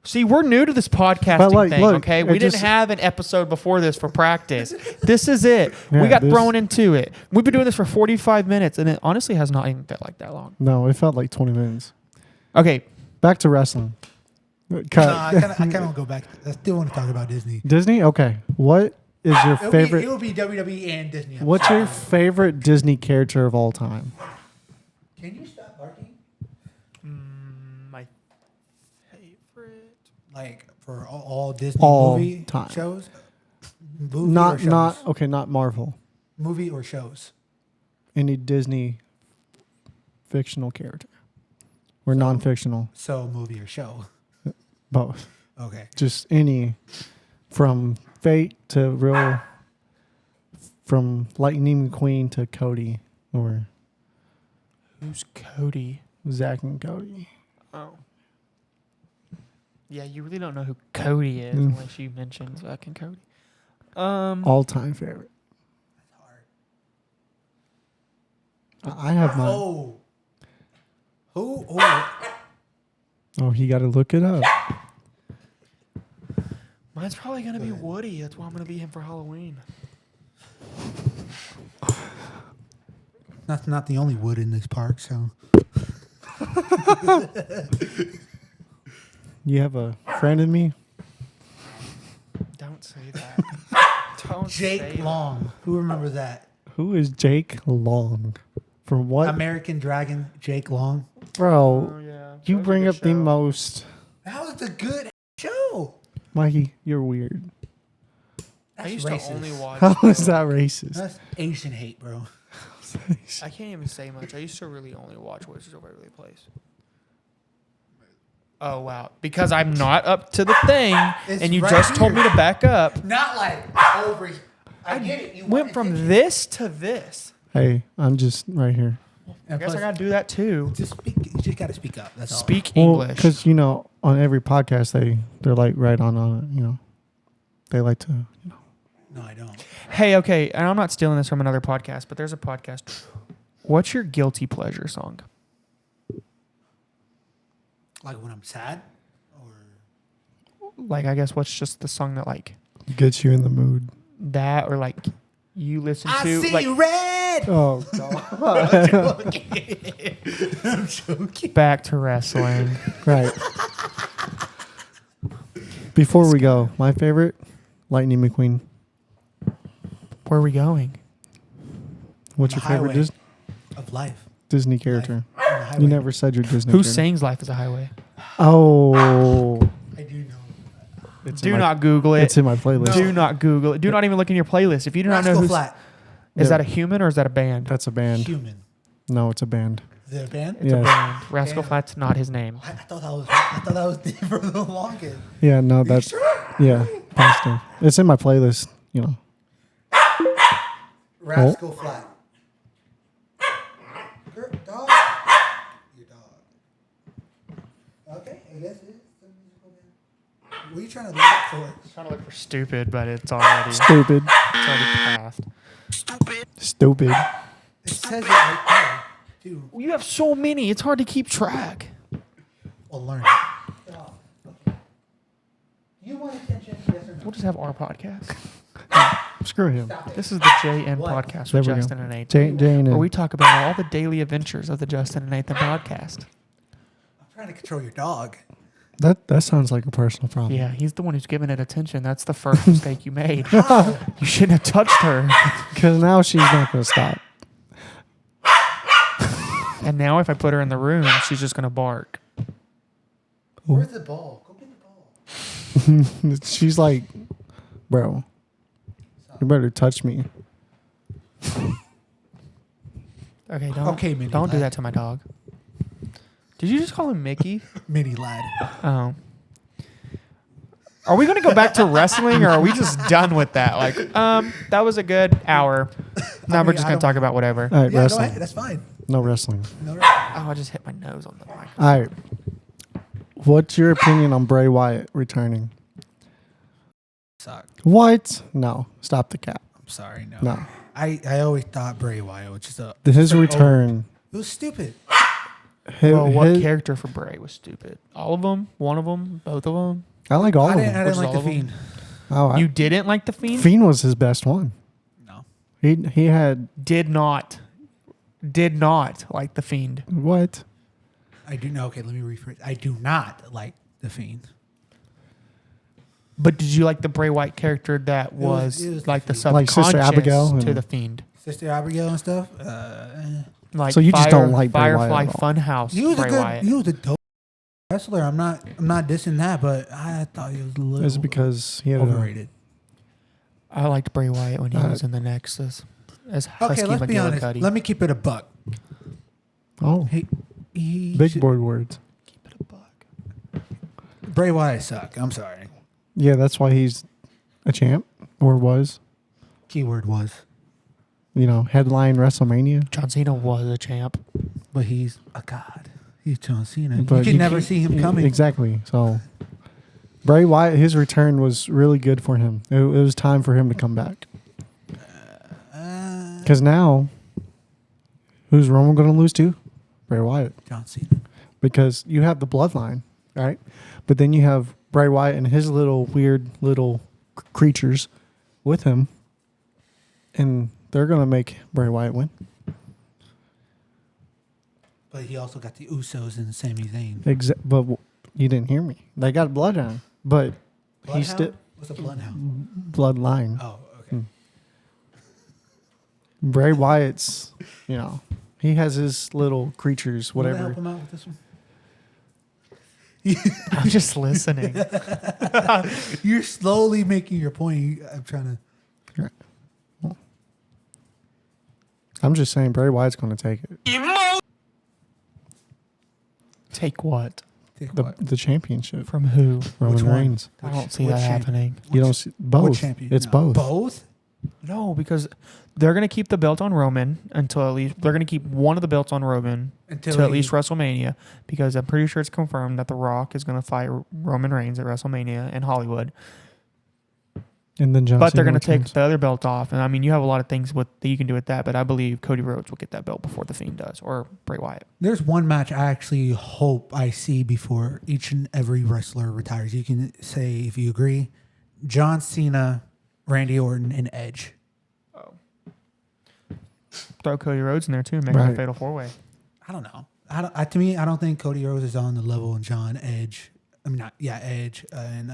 See, we're new to this podcasting But, like, thing, look, okay? it We didn't just- have an episode before this for practice. This is it. Yeah, we got this- thrown into it. We've been doing this for 45 minutes, and it honestly has not even felt like that long. No, it felt like 20 minutes. Okay, Back to wrestling. Cut. No, I kind of want to go back. I still want to talk about Disney. Disney? Okay. What is your It favorite? would be WWE and Disney. I'm What's sorry. your favorite Disney character of all time? Can you stop barking? my favorite. Like for all Disney All movie time. shows? Movie or Not shows? okay, not Marvel. Movie or shows? Any Disney fictional character. Or non-fictional. So movie or show? Both. Okay. Just any from Fate to real from Lightning McQueen to Cody or Who's Cody? Zack and Cody. Oh. Yeah, you really don't know who Cody is Mm. unless you mention Zack and Cody. All time favorite. I have mine. Oh. Who? Oh. Oh, he got to look it up. Mine's probably going to be Woody. That's why I'm going to be him for Halloween. That's not the only wood in this park, so. You have a friend in me? Don't say that. Don't say Jake that. Long. Who remembers that? Who is Jake Long? From what? American Dragon, Jake Long. Bro, Oh, yeah. you That was a bring good up the show. most. That was a good show. Mikey, you're weird. That's I used racist. to only watch. How is that racist? That's Asian hate, bro. I can't even say much. I used to really only watch Wizards of Waverly Place. Oh wow! Because I'm not up to the thing, It's and you right just told me here. to back up. Not like over. I get it. You Went want from attention. this to this. Hey, I'm just right here. I And guess I plus, gotta do that too. just speak. You just gotta speak up. That's all. Speak Well, English. because on every podcast they're like right on it. They like to. No, I don't. Hey, okay, and I'm not stealing this from another podcast, but there's a podcast. What's your guilty pleasure song? Like when I'm sad, or Like, I guess what's just the song that like Gets you in the mood. that, or like you listen I to see like red. Oh God! I'm joking. back to wrestling. Right. Before we go, my favorite, Lightning McQueen. Where are we going? What's The your favorite highway of life. Disney character? On the highway. You never said your Disney. Who character. sings "Life Is a Highway"? Oh, I do know. it's Do in my, not Google it. It's in my playlist. Do not Google it. Do not even look in your playlist. If you do not know Rascal who's Flat. is Yeah. that a human or is that a band? That's a band. Human. No, it's a band. Is it a band? It's a Yes. band. Rascal Damn. Flat's not his name. I thought that was for the longest. Yeah, no, that's yeah, positive. It's in my playlist. Rascal Flat. Dog. Your dog. Okay, I guess it is the musical band. What are you trying to look for? I'm trying to look for stupid, but it's already Stupid. passed. Stupid. It says it right there. Dude, You have so many. It's hard to keep track. we'll learn it. You want attention? Yes or no? We'll just have our podcast. Screw him. This is the JN What? podcast There with we go. Justin and Nathan, Jane where and we talk about all the daily adventures of the Justin and Nathan podcast. I'm trying to control your dog. that sounds like a personal problem. Yeah, he's the one who's giving it attention. That's the first mistake you made. You shouldn't have touched her. Because now she's not gonna stop. And now if I put her in the room, she's just going to bark. Where's the ball? Go get the ball. She's like, bro, you better touch me. Okay, don't, Okay, Minnie don't do lad. that to my dog. Did you just call him Mickey? Mini lad. Oh. Are we going to go back to wrestling or are we just done with that? Like, that was a good hour. Now we're mean, just I going don't- to talk about whatever. All right, Yeah, go wrestling. ahead. That's fine. No wrestling. No, Oh, I just hit my nose on the mic. All right. What's your opinion on Bray Wyatt returning? suck. What? No. Stop the cap. I'm sorry. No. No. I always thought Bray Wyatt was just a. His straight return. It was stupid. Well, what character for Bray was stupid? All of them? One of them? Both of them? I like all I of didn't, them. I Which didn't is like the all of them? Fiend. Oh, You didn't like the Fiend? Fiend was his best one. No. He had Did not like the Fiend. what? I do know. Okay, let me rephrase. I do not like the Fiend. But did you like the Bray Wyatt character that was, it was like the the Fiend. Like subconscious Sister Abigail to and- the Fiend? Sister Abigail and stuff. Like So you just don't like Bray Wyatt Firefly at all? Funhouse. He was Bray a good. Wyatt. He was a dope wrestler. I'm not dissing that, but I thought he was a little. Is it because he had overrated? I liked Bray Wyatt when he was in the Nexus as Husky Okay, let's be honest. McGillicuddy. Let me keep it a buck. He big should- board words. Keep it a buck. Bray Wyatt suck. I'm sorry. Yeah, that's why he's a champ or was. Keyword was, Headline WrestleMania. John Cena was a champ. but he's a god. He's John Cena. But you can never see him coming. Exactly. So Bray Wyatt, his return was really good for him. It was time for him to come back. Because now, who's Roman going to lose to? Bray Wyatt. John Cena. Because you have the bloodline, right? But then you have Bray Wyatt and his little weird little creatures with him, and they're going to make Bray Wyatt win. But he also got the Usos and Sami Zayn. But you didn't hear me. They got bloodline, but he's still What's a bloodhound? bloodline. Oh, okay. Bray Wyatt's, he has his little creatures, Will that whatever. help him out with this one? I'm just listening. You're slowly making your point. I'm trying to. I'm just saying Bray Wyatt's going to take it. Take what? Take what? The championship. From who? Roman Which one? Reigns. I don't see which that champ- happening. You don't see both. What champion? It's No. both. Both? No, because they're going to keep the belt on Roman until at least they're going to keep one of the belts on Roman Until at he- least WrestleMania, because I'm pretty sure it's confirmed that The Rock is going to fight Roman Reigns at WrestleMania in Hollywood. And then John But they're Cena going to take returns. the other belt off, and I mean you have a lot of things that you can do with that. But I believe Cody Rhodes will get that belt before the Fiend does, or Bray Wyatt. There's one match I actually hope I see before each and every wrestler retires. You can say if you agree. John Cena, Randy Orton, and Edge. Throw Cody Rhodes in there too, make it a Right. fatal 4-way. I don't know. To me, I don't think Cody Rhodes is on the level of John Edge. I mean, Edge and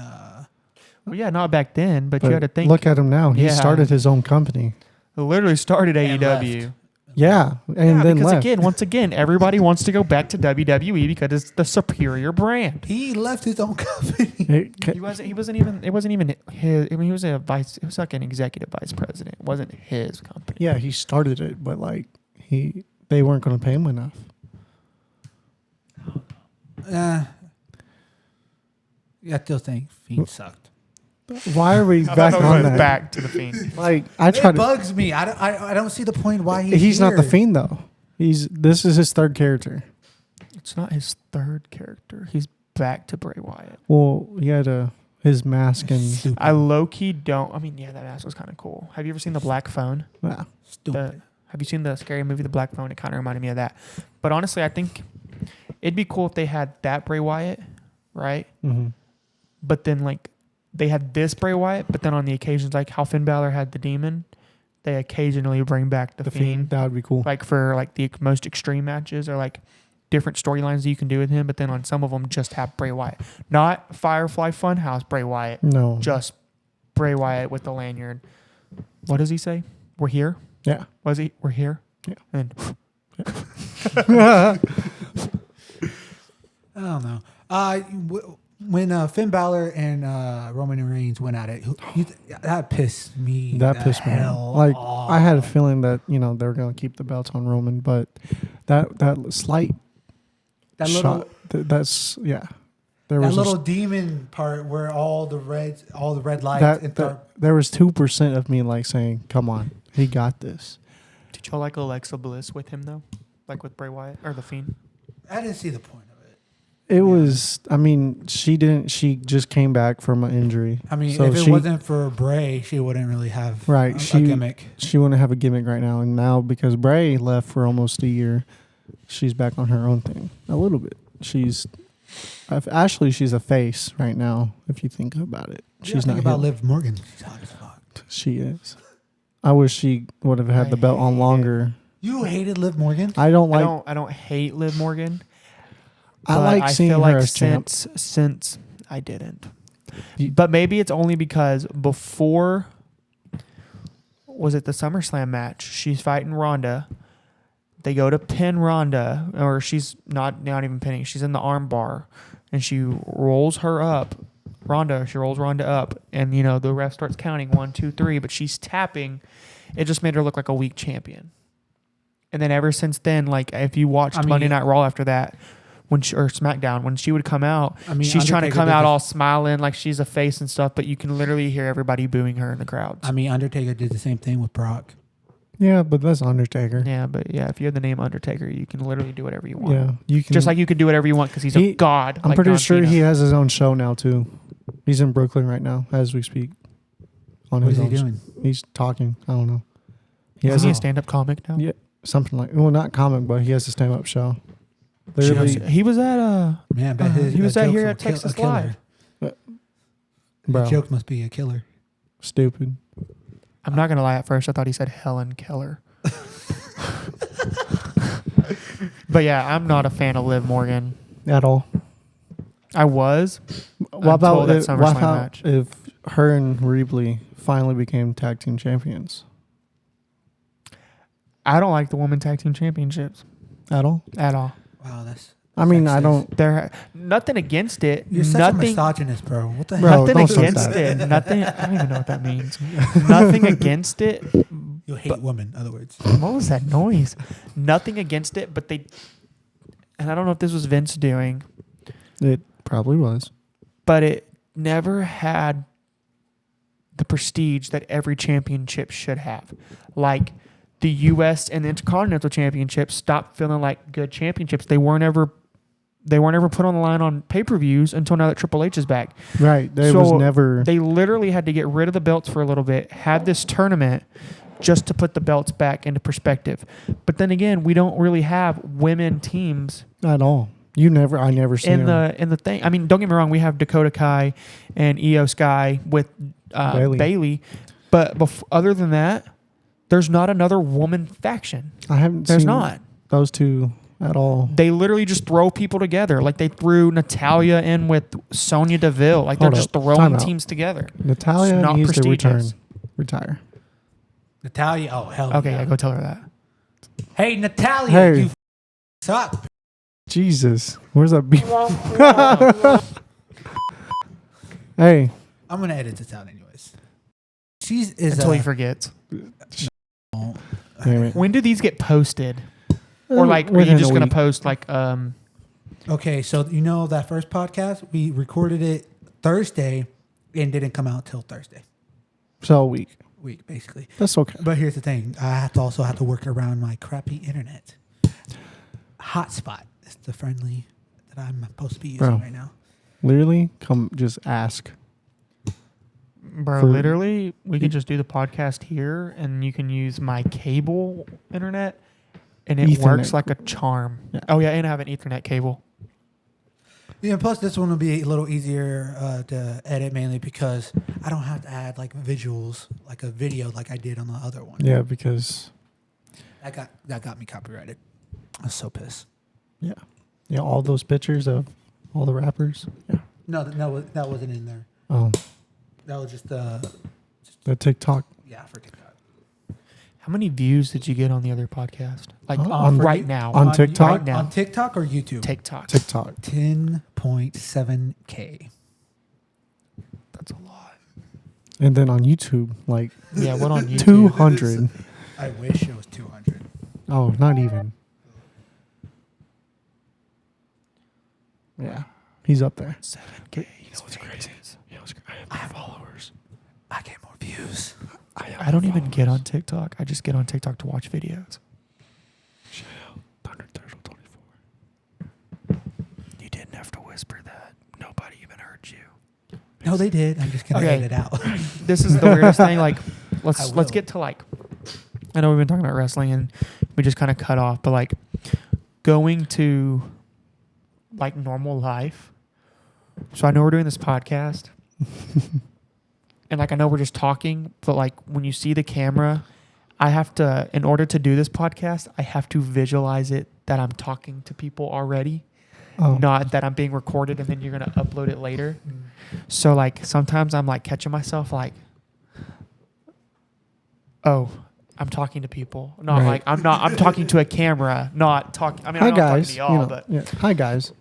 Well, yeah, not back then, but you But had to think. look at him now. He Yeah. started his own company. It literally started And AEW. left. Yeah, and Yeah, then because left. once again, everybody wants to go back to WWE because it's the superior brand. he left his own company. It- He wasn't even. It wasn't even his. I mean, he was a vice. It was like an executive vice president. It wasn't his company. yeah, he started it, but they weren't going to pay him enough. Yeah, I still think Fiend sucked. Why are we back on that? Back to the Fiend. I It try to. bugs me. I don't see the point why He's not the here. Fiend though. This is his third character. It's not his third character. He's back to Bray Wyatt. Well, he had his mask and Stupid. I low key don't. I mean, yeah, that mask was kind of cool. Have you ever seen the Black Phone? yeah. Stupid. Have you seen the scary movie The Black Phone? It kind of reminded me of that. But honestly, I think it'd be cool if they had that Bray Wyatt, right? Mm-hmm. But then they had this Bray Wyatt, but then on the occasions like how Finn Balor had the demon, they occasionally bring back the Fiend. That would be cool. Like for the most extreme matches or different storylines that you can do with him, but then on some of them just have Bray Wyatt. Not Firefly Funhouse Bray Wyatt, No. just Bray Wyatt with the lanyard. What does he say? We're here? Yeah. Was he? We're here? Yeah. And I don't know. When Finn Balor and Roman Reigns went at it, that pissed me. That the pissed me hell off. off. I had a feeling that they were going to keep the belts on Roman, but that slight that shot. little That's yeah. There that was little demon part where all the red lights. there was 2% of me saying, "Come on, he got this." did y'all like Alexa Bliss with him though? Like with Bray Wyatt or the Fiend? I didn't see the point of it. It was. I mean, she didn't. She just came back from an injury. I mean, So if it she- wasn't for Bray, she wouldn't really have Right, a she- gimmick. She wouldn't have a gimmick right now, and now because Bray left for almost a year, she's back on her own thing a little bit. She's a face right now. If you think about it, she's not about heel. Liv Morgan. She's hot as fuck. She is. I wish she would have had the belt on longer. You hated Liv Morgan? I don't I don't hate Liv Morgan. I but like seeing feel her like as champ. since I didn't. But maybe it's only because before, was it the SummerSlam match? She's fighting Ronda. They go to pin Ronda, or she's not even pinning. She's in the arm bar, and she rolls her up. She rolls Ronda up, and the ref starts counting 1, 2, 3, but she's tapping. It just made her look like a weak champion. And then ever since then, like if you watched Monday Night Raw after that, or SmackDown, when she would come out, she's trying to come out all smiling like she's a face and stuff, but you can literally hear everybody booing her in the crowds. Undertaker did the same thing with Brock. Yeah, but that's Undertaker. Yeah, but if you have the name Undertaker, you can literally do whatever you want. Yeah, you can. Just like you can do whatever you want because he's a god. I'm like pretty John sure Cena. he has his own show now too. He's in Brooklyn right now as we speak. What is he doing? He's talking. I don't know. Isn't he a stand-up comic now? Yeah, something like not comic, but he has a stand-up show. He was at he was at here at Texas Live. Bro, joke must be a killer. Stupid. I'm not gonna lie. At first, I thought he said Helen Keller. But yeah, I'm not a fan of Liv Morgan At all. I was. What about that SummerSlam match? if her and Ripley finally became tag team champions? I don't like the women tag team championships At all? at all. Wow, that's. I mean, I sexist. don't. There, nothing against it. You're such a nothing, misogynist, bro. What the Bro, hell? nothing don't say against that. it. Nothing. I don't even know what that means. Nothing against it. You hate women, in other words. What was that noise? Nothing against it, but they. And I don't know if this was Vince doing, It probably was. but it never had the prestige that every championship should have. Like the U.S. and the Intercontinental Championships stopped feeling like good championships. They weren't ever put on the line on pay-per-views until now that Triple H is back. Right. There So was never. They literally had to get rid of the belts for a little bit, had this tournament just to put the belts back into perspective. But then again, we don't really have women teams At all. I never seen in the thing. I mean, don't get me wrong, we have Dakota Kai and Io Sky with Bailey. But other than that, there's not another woman faction. I haven't There's seen not. those two at all. They literally just throw people together. Like they threw Natalia in with Sonya Deville. Like Hold they're just up. throwing Time out. teams together. Natalia It's not needs to prestigious. retire. Natalia, oh hell Okay, yeah. yeah, go tell her that. Hey, Natalia, Hey. you suck. Jesus. Where's that beef? Hey. I'm gonna edit this out anyways. She's Until he forgets. Damn it. When do these get posted? Or like, are you Within just a gonna week. post like Okay, so that first podcast we recorded it Thursday and didn't come out till Thursday So a week. week basically. That's okay. But here's the thing: I also have to work around my crappy internet. Hotspot is the friendly that I'm supposed to be using Bro. right now. Literally, come just ask. bro, For- literally we could just do the podcast here and you can use my cable internet and it Ethernet. works like a charm. Yeah. Oh yeah, and I have an Ethernet cable. Yeah, plus this one will be a little easier to edit mainly because I don't have to add like visuals, like a video, like I did on the other one. Yeah, because that got me copyrighted. I was so pissed. yeah, all those pictures of all the rappers. Yeah. No, that wasn't in there. That was just The TikTok. yeah, for TikTok. How many views did you get on the other podcast? Like On- right now. on TikTok? Right now. On TikTok or YouTube? TikTok. TikTok. 10.7K. That's a lot. And then on YouTube, like Yeah, what on YouTube? 200. I wish it was 200. Oh, not even. Yeah. He's up there. 7K. You know what's crazy? I have followers. I get more views. I don't even get on TikTok. I just get on TikTok to watch videos. You didn't have to whisper that. Nobody even heard you. No, they did. I'm just gonna Okay. edit it out. This is the weirdest thing. Like, I let's will. get to like. I know we've been talking about wrestling and we just kind of cut off, but like, going to like normal life. So I know we're doing this podcast. And like I know we're just talking, but like when you see the camera, I have to, in order to do this podcast, I have to visualize it that I'm talking to people already. Oh. Not that I'm being recorded and then you're gonna upload it later. So like sometimes I'm like catching myself like, oh, I'm talking to people. Not Right. like I'm talking to a camera, not talking. I mean, Hi I'm talking guys. to y'all, but Yeah. Hi guys.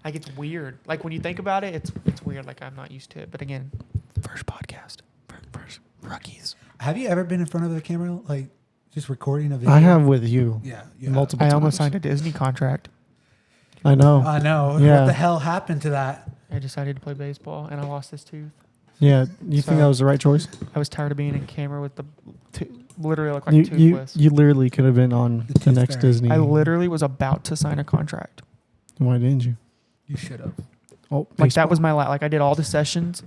like it's weird. Like when you think about it, it's weird. Like I'm not used to it. But again, first podcast, first rookies. Have you ever been in front of the camera, like just recording a video? I have with you. Yeah. Multiple I times. almost signed a Disney contract. I know. I know. Yeah. What the hell happened to that? I decided to play baseball and I lost this tooth. Yeah. You think So- that was the right choice? I was tired of being in camera with the literally look like You toothless. you literally could have been on The the Tooth next Fairy. Disney. I literally was about to sign a contract. Why didn't you? You should have. Oh, Like that was baseball. my like I did all the sessions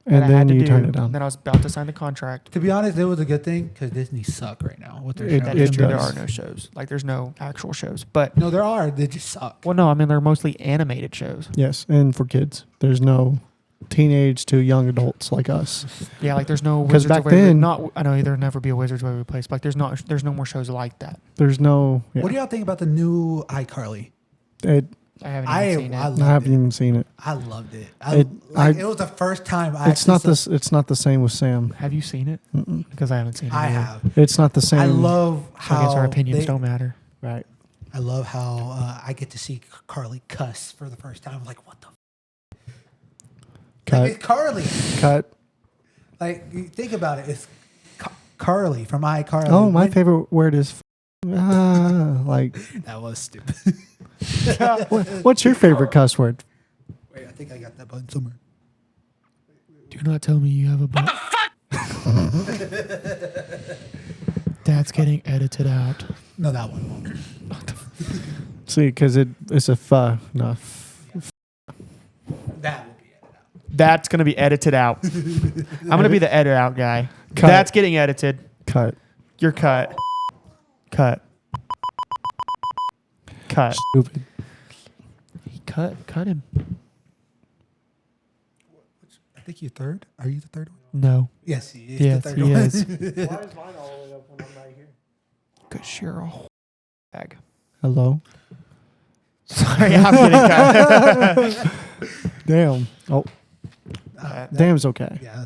And that I had then to you do, turned it down. and then I was about to sign the contract. To be honest, it was a good thing because Disney suck right now with their It- shows. That it is true. There does. are no shows. Like there's no actual shows. But No, there are. They just suck. well, no, I mean they're mostly animated shows. Yes, and for kids, there's no teenage to young adults like us. Yeah, like there's no 'Cause Wizards back of Waverly. then- Not I know there'll never be a Wizards of Waverly Place. But like there's no more shows like that. There's no. Yeah, What do y'all think about the new iCarly? I haven't I even seen it. loved haven't it. even seen it. I loved it. It- It was the first time I. It's not this. It's not the same with Sam. Have you seen it? Mm-mm. Because I haven't seen it. I either. have. It's not the same. I love So I how. guess our opinions they- don't matter. Right. I love how I get to see Carly cuss for the first time. I'm like, what the? Cut. Like, it's Carly. Cut. Like, you think about it. It's Carly from iCarly. Oh, my When- favorite word is. Like, That was stupid. what's your favorite cuss word? Wait, I think I got that button somewhere. Do not tell me you have a butt. That's getting edited out. No, that one won't. See, because it's a no. That will be edited out. That's gonna be edited out. I'm gonna be the edit out guy. Cut. That's getting edited. Cut. You're cut. Cut. Cut. Stupid. He cut him. I think you're third. Are you the third one? No. Yes, he is. Yes, the third he one. is. Why is mine all the way up when I'm right here? Cause you're a bag. Hello. Sorry, I'm getting cut. Damn. Oh, That- damn's okay. Yeah.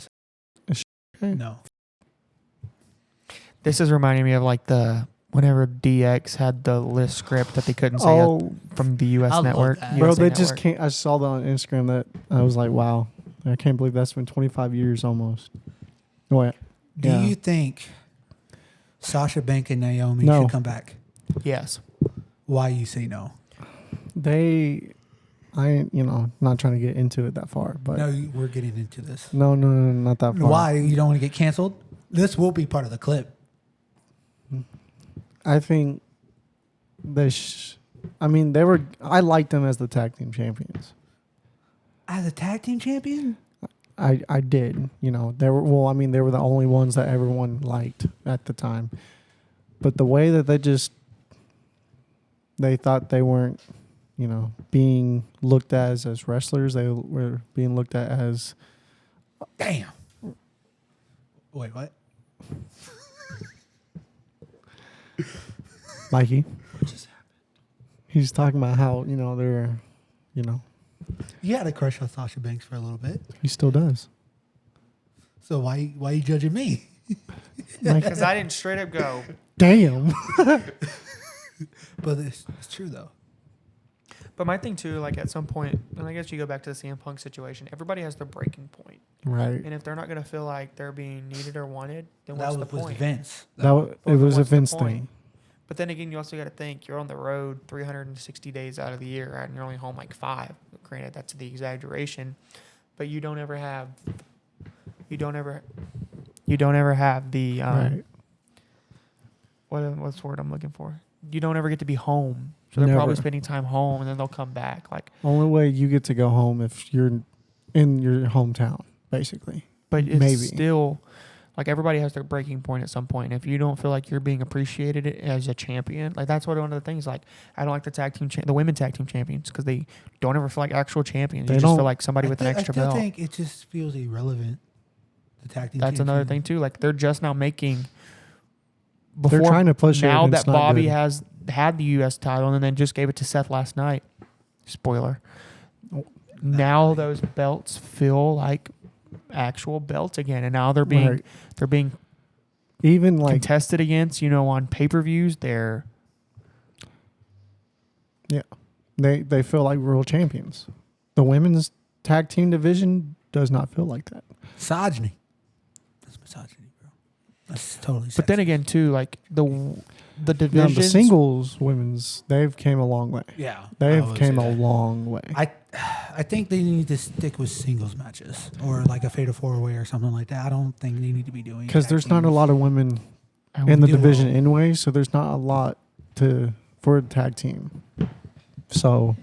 Okay. No. This is reminding me of like whenever DX had the list script that they couldn't say Oh, from the U.S. I love network. that. bro, USA they just network. can't. I saw that on Instagram. That I was like, wow, I can't believe that's been 25 years almost. What? Do Yeah. you think Sasha Banks and Naomi No. should come back? Yes. Why you say no? Not trying to get into it that far, but No, we're getting into this. no, not that far. Why? You don't want to get canceled? This will be part of the clip. I think they were. I liked them as the tag team champions. As a tag team champion? I did. They were. Well, they were the only ones that everyone liked at the time. But the way that they thought they weren't, being looked at as wrestlers, they were being looked at as. Damn. Wait, what? Mikey. He's talking about how they're, You had a crush on Sasha Banks for a little bit. he still does. So why you judging me? Because I didn't straight up go. Damn. But it's true though. But my thing too, like at some point, and I guess you go back to the CM Punk situation. Everybody has their breaking point, Right. and if they're not going to feel like they're being needed or wanted, then That what's the was point? Vince. It was a what's the Vince point? thing. But then again, you also got to think you're on the road 360 days out of the year, right? And you're only home like 5. Granted, that's the exaggeration, but you don't ever have the Right. what's the word I'm looking for? You don't ever get to be home, so they're probably Never. spending time home, and then they'll come back. Like, Only way you get to go home if you're in your hometown, basically. but it's Maybe. still Like everybody has their breaking point at some point. If you don't feel like you're being appreciated as a champion, like that's one of the things. Like I don't like the the women tag team champions because they don't ever feel like actual champions. They You just feel don't- like somebody with an extra I still belt. think it just feels irrelevant. The tag team. That's another thing too. Like they're just now making. They're trying to push it, now and that it's not Bobby good. has had the U.S. title and then just gave it to Seth last night. Spoiler. Now those belts feel like actual belts again, and now they're being Even like contested against. On pay-per-views. They're they feel like world champions. The women's tag team division does not feel like that. misogyny. That's misogyny, bro. That's totally. but then sexist. again too, like the Now, divisions. the singles women's, they've came a long way. yeah, I They've would came say a that. long way. I think they need to stick with singles matches or like a fatal four-way or something like that. I don't think they need to be doing Because tag there's not a teams. lot of women I in the do division well. anyway, so there's not a lot for a tag team. So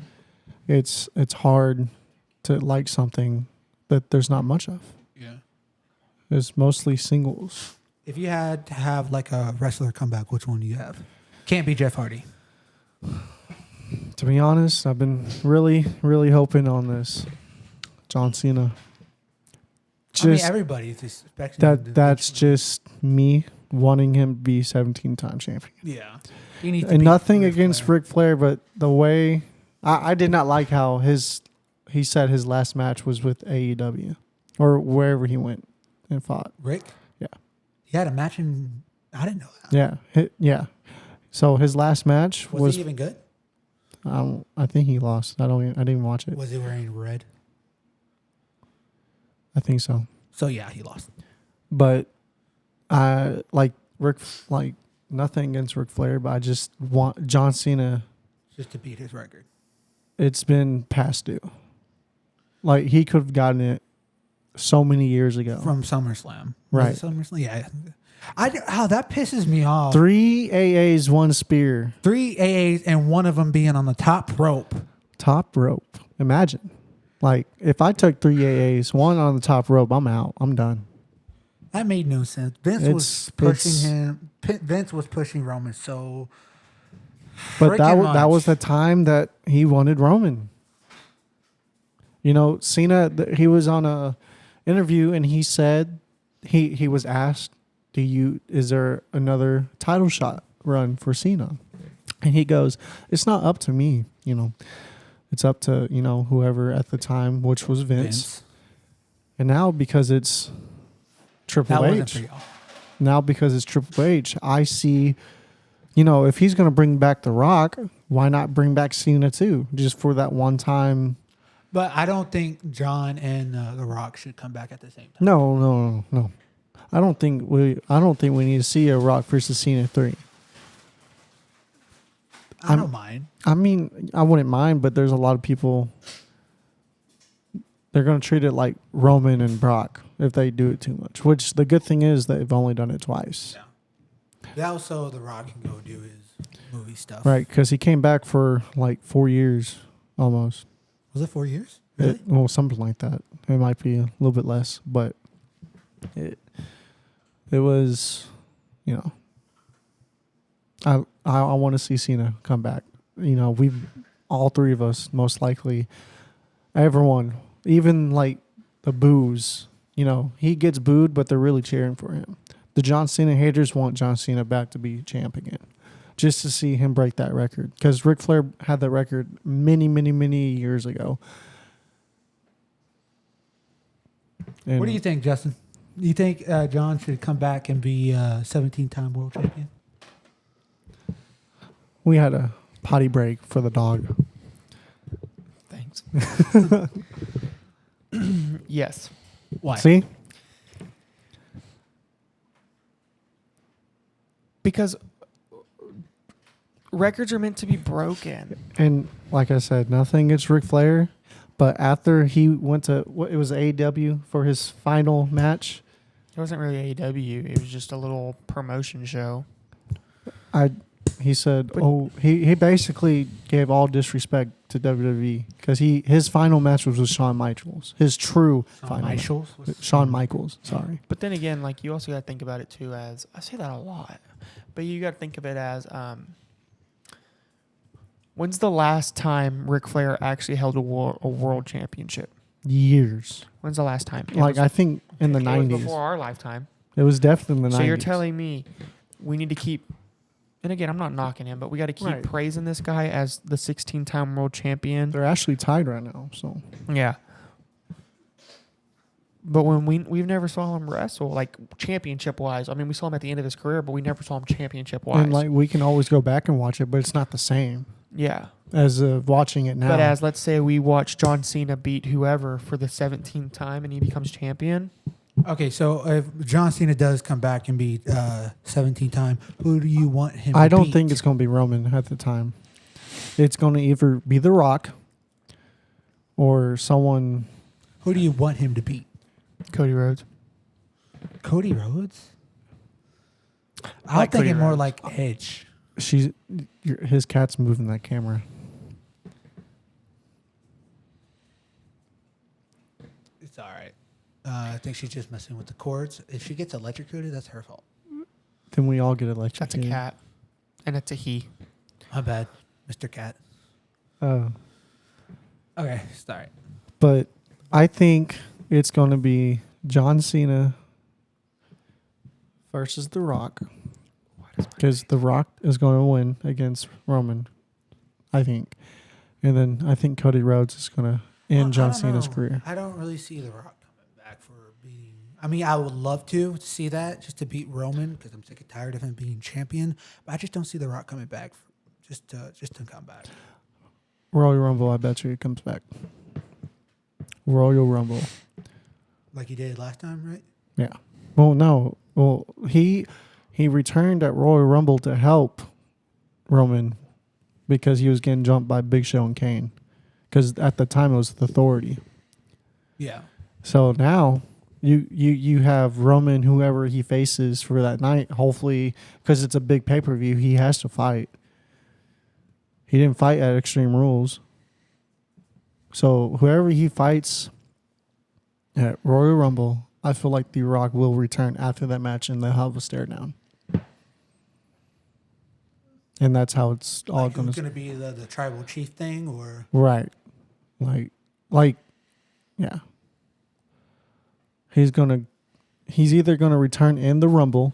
it's hard to like something that there's not much of. Yeah. It's mostly singles. If you had to have like a wrestler come back, which one do you have? Can't be Jeff Hardy. To be honest, I've been really, really hoping on this John Cena. I mean, Just everybody's expecting him to that's eventually- just me wanting him to be 17-time champion. yeah. He needs to And beat nothing Ric against Flair. Ric Flair, but the way I did not like how he said his last match was with AEW or wherever he went and fought. Rick. Yeah. He had a match in. I didn't know that. Yeah. So his last match Was was he even good? I think he lost. I didn't even watch it. Was he wearing red? I think so. So yeah, he lost. But I like nothing against Ric Flair, but I just want John Cena. Just to beat his record. It's been past due. Like he could have gotten it so many years ago. From SummerSlam. Right. Was it SummerSlam? Yeah. That pisses me off. 3 AAs, 1 spear, 3 AAs and one of them being on the top rope. top rope. Imagine. Like if I took 3 AAs, 1 on the top rope, I'm out. I'm done. That made no sense. Vince was pushing him. Vince was pushing Roman so. But that freaking was the much. time that he wanted Roman. Cena. He was on a interview and he said he was asked, is there another title shot run for Cena? And he goes, it's not up to me. It's up to whoever at the time, which was Vince. And now because it's Triple That wasn't H. for y'all. Now because it's Triple H, I see, if he's going to bring back The Rock, why not bring back Cena too? Just for that one time. But I don't think John and The Rock should come back at the same time. No. I don't think we need to see a Rock versus Cena 3. I don't mind. I mean, I wouldn't mind, but there's a lot of people, they're going to treat it like Roman and Brock if they do it too much, which the good thing is they've only done it twice. Yeah. That also The Rock can go do his movie stuff. Right, because he came back for like 4 years almost. Was it 4 years? Really? Something like that. It might be a little bit less, but it was, I want to see Cena come back. All three of us, most likely, everyone, even like the boos, he gets booed, but they're really cheering for him. The John Cena haters want John Cena back to be champ again, just to see him break that record. Because Ric Flair had that record many, many, many years ago. And What do you think, Justin? Do you think John should come back and be 17-time world champion? We had a potty break for the dog. Thanks. Yes. Why? See? Because records are meant to be broken. And like I said, nothing against Ric Flair, but after he went to it was AEW for his final match. It wasn't really AEW. It was just a little promotion show. he said, he basically gave all disrespect to WWE because his final match was with Shawn Michaels. His true final match. Shawn Michaels, sorry. But then again, like you also got to think about it too as I say that a lot, but you got to think of it as when's the last time Ric Flair actually held a world championship? Years. When's the last time? I think in the 90s. Before our lifetime. It was definitely in the 90s. So you're telling me we need to keep, and again, I'm not knocking him, but we got to keep praising this guy as the 16-time world champion. They're actually tied right now, so. Yeah. But when we've never saw him wrestle, like championship-wise. I mean, we saw him at the end of his career, but we never saw him championship-wise. And like we can always go back and watch it, but it's not the same. Yeah. As watching it now. But as, let's say, we watch John Cena beat whoever for the 17th time and he becomes champion. Okay, so if John Cena does come back and be 17 time, who do you want him? I don't beat? think it's going to be Roman at the time. It's going to either be The Rock or someone. Who do you want him to beat? Cody Rhodes. Cody Rhodes. I'm like thinking Cody more Rhodes. like Edge. His cat's moving that camera. It's all right. I think she's just messing with the cords. If she gets electrocuted, that's her fault. Then we all get That's electrocuted. a cat. And it's a he. My bad, Mr. Cat. Oh. Okay, sorry. But I think it's going to be John Cena versus The Rock. Because The Rock is going to win against Roman, I think. And then I think Cody Rhodes is going to end John Cena's career. I don't really see The Rock coming back for beating. I mean, I would love to see that, just to beat Roman, because I'm sick and tired of him being champion. But I just don't see The Rock coming back just to come back. Royal Rumble, I bet you it comes back. Royal Rumble. Like he did last time, right? Yeah. Well, no. Well, he returned at Royal Rumble to help Roman because he was getting jumped by Big Show and Kane. Because at the time it was the Authority. Yeah. So now you have Roman, whoever he faces for that night, hopefully, because it's a big pay-per-view, he has to fight. He didn't fight at Extreme Rules. So whoever he fights at Royal Rumble, I feel like The Rock will return after that match and they'll have a stare down. And that's how it's all Like going who's going to be the tribal chief thing, or right. Like, yeah. He's either going to return in the Rumble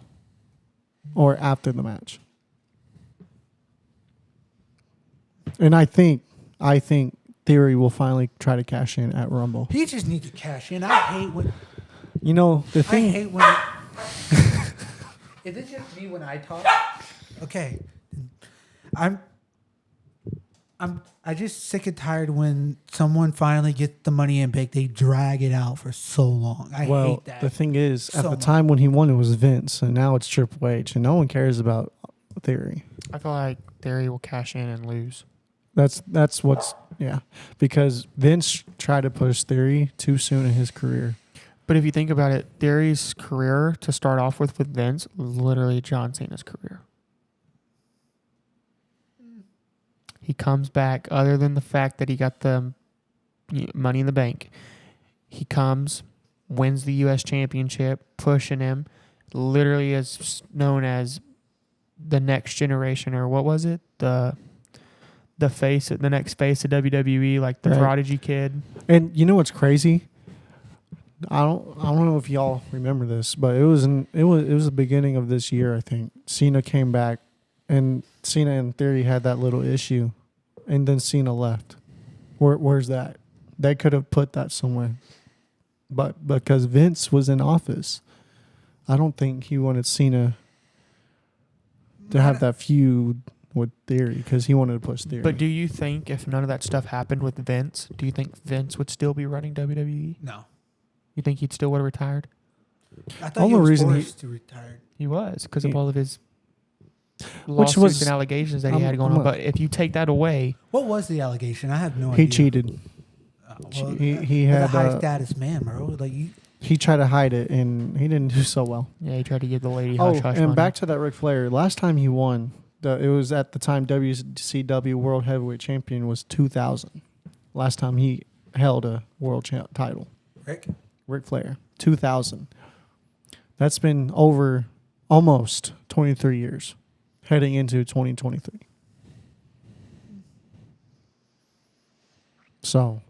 or after the match. And I think Theory will finally try to cash in at Rumble. he just needs to cash in. I hate when. You know, the I thing. hate when. Is it just me when I talk? Okay, I just sick and tired when someone finally gets the money in bank. They drag it out for so long. I hate that. The thing is, at so the much. time when he won, it was Vince, and now it's Triple H, and no one cares about Theory. I feel like Theory will cash in and lose. That's what's because Vince tried to push Theory too soon in his career. But if you think about it, Theory's career to start off with Vince was literally John Cena's career. He comes back, other than the fact that he got the Money in the Bank. He comes, wins the U.S. Championship, pushing him, literally is known as the next generation, or what was it? The next face of WWE, like the Prodigy Kid. And you know what's crazy? I don't know if y'all remember this, but it was the beginning of this year, I think. Cena came back, and Cena and Theory had that little issue, and then Cena left. Where's that? They could have put that somewhere, but because Vince was in office, I don't think he wanted Cena to have that feud with Theory because he wanted to push Theory. But do you think if none of that stuff happened with Vince, do you think Vince would still be running WWE? No. You think he'd still would have retired? I thought he was forced to retire. He was because of all of his Which lawsuits was- and allegations that he had going on. But if you take that away, What was the allegation? I have no idea. he cheated. He He's a had high status man, bro. Like he tried to hide it, and he didn't do so well. yeah, he tried to give the lady Oh, hush hush and money. back to that Ric Flair. Last time he won It was at the time WCW World Heavyweight Champion was 2000. Last time he held a world title. Ric Flair, 2000. That's been over almost 23 years, heading into 2023. So,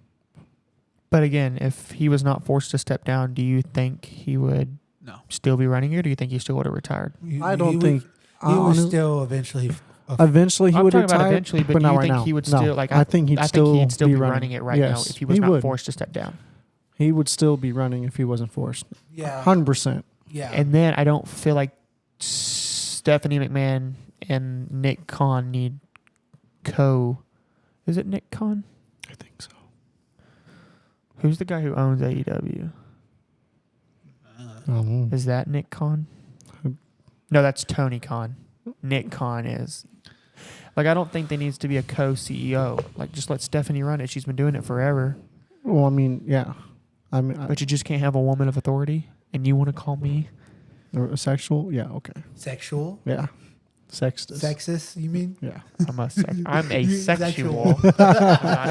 But again, if he was not forced to step down, do you think he would still be running it, or do you think he still would have retired? I don't think he would still eventually. Eventually, he I'm would talking retire. about eventually, but do not you right think now. he would No. still like? I think he'd still be running it right now Yes, if he was not would. forced to step down. He would still be running if he wasn't forced. Yeah. 100%. Yeah. And then I don't feel like Stephanie McMahon and Nick Khan need Is it Nick Khan? I think so. Who's the guy who owns AEW? Is that Nick Khan? No, that's Tony Khan. Nick Khan is. Like, I don't think there needs to be a co-CEO. Like, just let Stephanie run it. She's been doing it forever. Well, I mean, yeah. I mean, But you just can't have a woman of authority, and you want to call me? a sexual? Yeah, okay. Sexual? Yeah. Sexist. Sexist, you mean? Yeah. I'm a sexual. I'm not a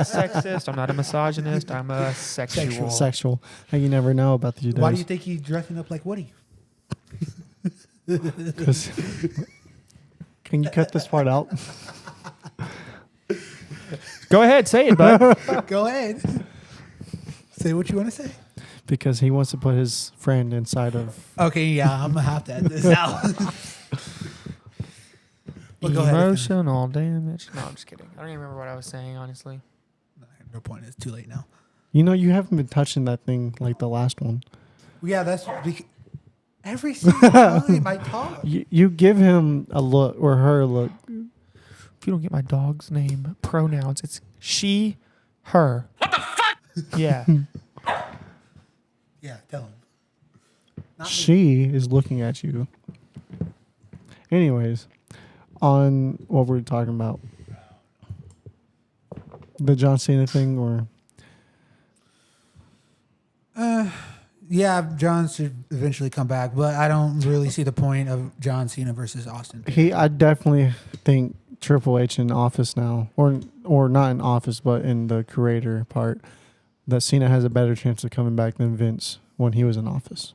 sexist. I'm not a misogynist. I'm a sexual. Sexual. Hey, you never know about these days. Why do you think he's dressing up like Woody? 'Cause- Can you cut this part out? Go ahead, say it, bud. Go ahead. Say what you want to say. Because he wants to put his friend inside of... Okay, yeah, I'm going to have to edit this out. Well, go ahead. Emotional damage. No, I'm just kidding. I don't even remember what I was saying, honestly. No point. It's too late now. You know, you haven't been touching that thing like the last one. Yeah, that's... Every single time I talk. You give him a look or her a look. If you don't get my dog's name, pronouns, it's she, her. What the fuck? Yeah. Yeah, tell him. Not me. She is looking at you. Anyways, on what we're talking about. The John Cena thing or... Yeah, John should eventually come back, but I don't really see the point of John Cena versus Austin. I definitely think Triple H in office now, or not in office, but in the creator part, that Cena has a better chance of coming back than Vince when he was in office.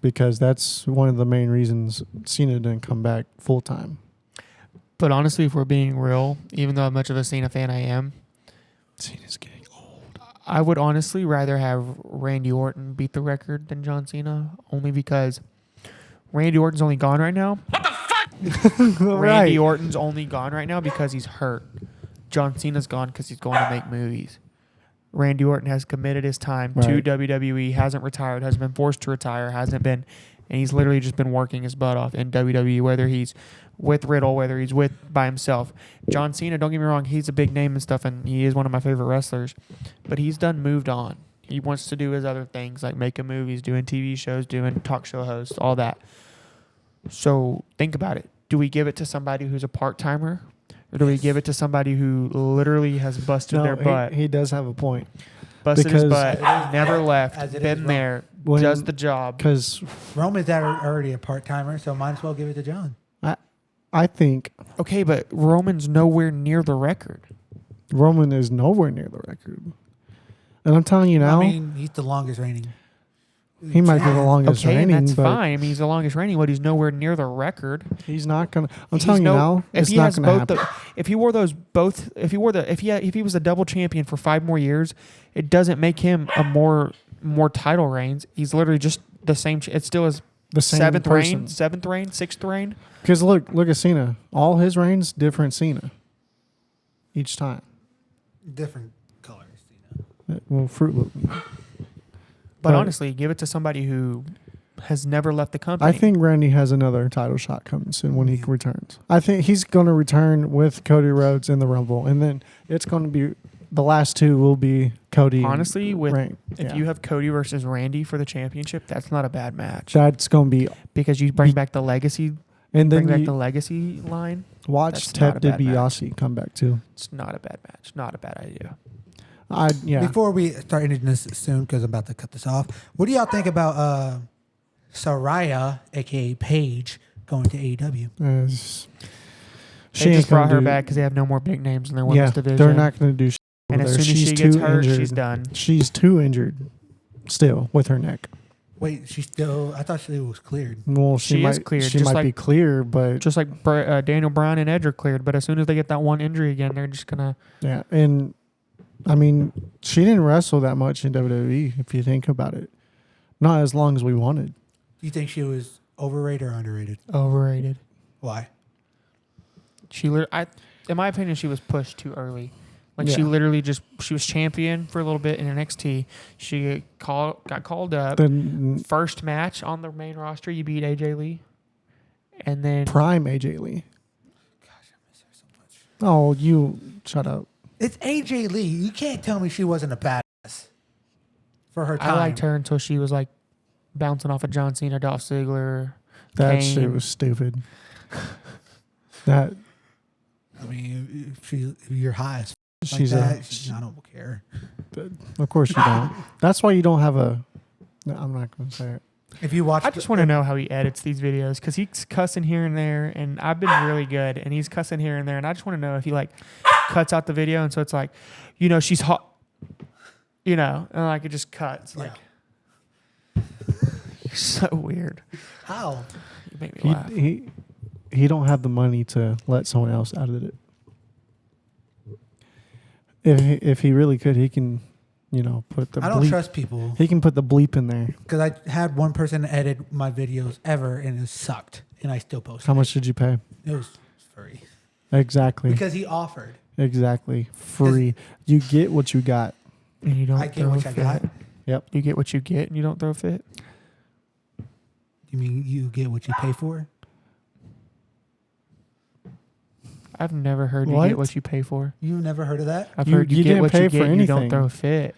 Because that's one of the main reasons Cena didn't come back full time. But honestly, if we're being real, even though how much of a Cena fan I am, Cena's getting old. I would honestly rather have Randy Orton beat the record than John Cena, only because Randy Orton's only gone right now. What the fuck? Randy Orton's only gone right now because he's hurt. John Cena's gone because he's going to make movies. Randy Orton has committed his time to WWE, hasn't retired, hasn't been forced to retire, hasn't been, and he's literally just been working his butt off in WWE, whether he's with Riddle, whether he's by himself. John Cena, don't get me wrong, he's a big name and stuff, and he is one of my favorite wrestlers, but he's moved on. He wants to do his other things, like making movies, doing TV shows, doing talk show hosts, all that. So think about it. Do we give it to somebody who's a part-timer? Or do we give it to somebody who literally has busted their butt? He does have a point. Busted his because butt, never left, as it been is there, When- does the job. Because Roman's already a part-timer, so might as well give it to John. I think Okay, but Roman's nowhere near the record. Roman is nowhere near the record. And I'm telling you now, I mean, he's the longest reigning. he might be the longest Okay, reigning, and that's but fine. I mean, he's the longest reigning, but he's nowhere near the record. he's not gonna. I'm telling you now, if it's he not has gonna both happen. if he wore those both, if he was a double champion for 5 more years, it doesn't make him a more title reigns. He's literally just the same. It still is The same seventh person. reign, 6th reign. Because look at Cena. All his reigns different Cena. Each time. Different colors. You know? Well, Fruit Loop. But honestly, give it to somebody who has never left the company. I think Randy has another title shot coming soon when he returns. I think he's going to return with Cody Rhodes in the Rumble, and then it's going to be the last two will be Cody. honestly, and with Randy. if you have Cody versus Randy for the championship, that's not a bad match That's going to be, because you bring back the legacy. and Bring then back you the legacy line. watch that's not a Ted bad match. DiBiase come back too. It's not a bad match. Not a bad idea. Yeah. Before we start ending this soon, because I'm about to cut this off, what do y'all think about Saraya, a.k.a. Paige, going to AEW. She They ain't just brought gonna her do- back because they have no more big names in their Yeah, women's division. they're not going to do shit And over as there. soon as She's she gets too hurt, injured. she's done. She's too injured still with her neck. Wait, she's still. I thought she was cleared. Well, She is cleared, She just might like- be clear, but Just like Daniel Bryan and Edge are cleared, but as soon as they get that one injury again, they're just gonna. yeah. And I mean, she didn't wrestle that much in WWE. If you think about it, not as long as we wanted. Do you think she was overrated or underrated? Overrated. Why? In my opinion, she was pushed too early. Like she Yeah. literally she was champion for a little bit in NXT. She got called up. The First match on the main roster, you beat AJ Lee, and then prime AJ Lee. Gosh, I miss her so much. Oh, you shut up. It's AJ Lee. You can't tell me she wasn't a badass for her time. I liked her until she was like bouncing off of John Cena, Dolph Ziggler. That Kane. shit was stupid. That I mean, if you're high as she's like that, I don't care. Of course you don't. That's why you don't have a. No, I'm not going to say it. If you watch, I just want to know how he edits these videos because he's cussing here and there, and I've been really good, and he's cussing here and there, and I just want to know if he like cuts out the video, and so it's like, you know, she's hot, you know, and like it just cuts. Like, you're so weird. How? You make me laugh. He don't have the money to let someone else edit it. If he really could, he can, you know, put the. I don't bleep. trust people He can put the bleep in there. because I had one person edit my videos ever and it sucked, and I still posted. How much did you pay? It was free Exactly. because he offered. Exactly. Free. You get what you got. And you don't I get throw what a I fit. got. Yep. You get what you get, and you don't throw a fit. You mean you get what you pay for? I've never heard you What? get what you pay for. You've never heard of that? I've You- heard you, you get didn't what pay you for get, and you don't anything. throw a fit.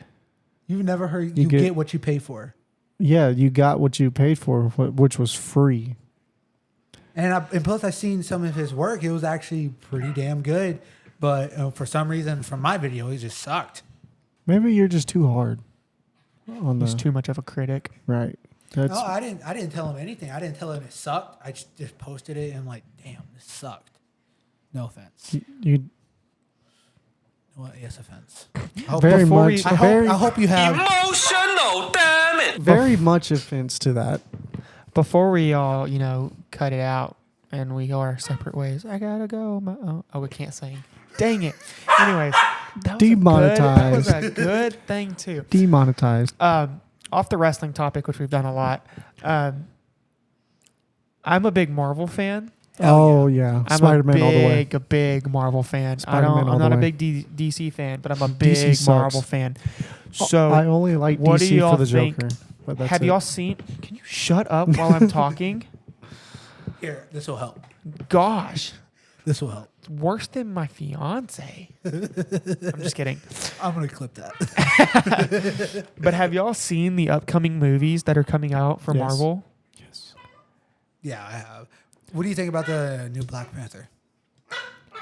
You've never heard You you get- get what you pay for. Yeah, you got what you paid for, which was free. And plus, I've seen some of his work. It was actually pretty damn good. But for some reason, from my video, it just sucked. Maybe you're just too hard on He's the too much of a critic. right. That's No, I didn't tell him anything. I didn't tell him it sucked. I just posted it and I'm like, damn, this sucked. No offense. you Well, yes, offense. I hope- very before much we- I hope you have. Emotional, damn it! very much offense to that. Before we all, you know, cut it out and we go our separate ways, I gotta go. Oh, we can't sing. Dang it. Anyways, that was a good thing too. Demonetized. Off the wrestling topic, which we've done a lot. I'm a big Marvel fan. Oh yeah, I'm Spider-Man all the way. a big Marvel fan. Spider-Man all I'm the not a way. big DC fan, but I'm a DC big sucks. Marvel fan. So I only like what do DC y'all for the think? Joker. But that's have it. y'all seen? Can you shut up while I'm talking? Here, this will help. Gosh, This will help. worse than my fiance. I'm just kidding. I'm going to clip that. But have y'all seen the upcoming movies that are coming out for Yes. Marvel? Yes. Yeah, I have. What do you think about the new Black Panther?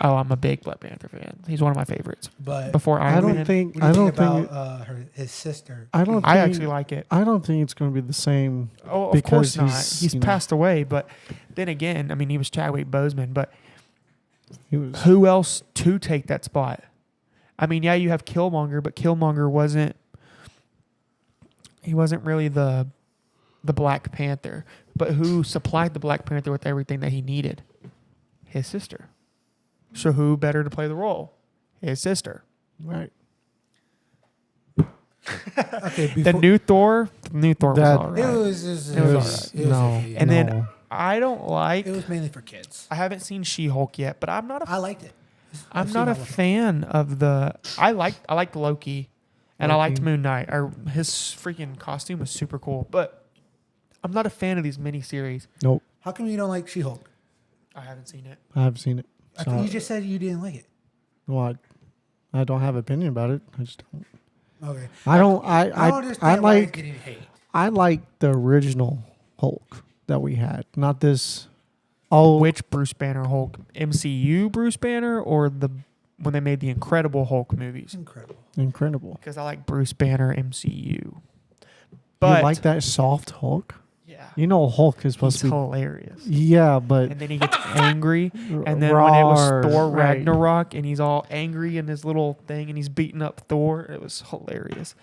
Oh, I'm a big Black Panther fan. He's one of my favorites. But Before I Iron don't Man, think. what do I you don't think think. about his sister? I don't. I think, actually like it. I don't think it's going to be the same. Oh, of because course not. he's, He's you know, passed away, but then again, I mean, he was Chadwick Boseman, but He was. who else to take that spot? I mean, yeah, you have Killmonger, but Killmonger wasn't. He wasn't really the Black Panther, but who supplied the Black Panther with everything that he needed? His sister. So who better to play the role? His sister. Right. Okay, The before, new Thor was That- all it right. was just, It was alright. It was no. okay. And then No. I don't like. It was mainly for kids. I haven't seen She-Hulk yet, but I'm not a I liked it. I'm I've not a seen all of it. fan of the. I liked Loki, and I liked Loki. Moon Knight. Or his freaking costume was super cool, but I'm not a fan of these miniseries. Nope. How come you don't like She-Hulk? I haven't seen it. I haven't seen it. I So, thought you just said you didn't like it. well, I don't have an opinion about it. I just don't. Okay. I don't. I don't I understand why it's like. getting hate. I like the original Hulk that we had, not this. Oh, Which Bruce Banner Hulk? MCU Bruce Banner or when they made the Incredible Hulk movies? Incredible. incredible! Because I like Bruce Banner MCU. But You like that soft Hulk? yeah, You know, Hulk is supposed He's to be. hilarious. Yeah, but And then he gets angry. And then when it was Rawr, Thor right. Ragnarok and he's all angry in his little thing and he's beating up Thor, it was hilarious.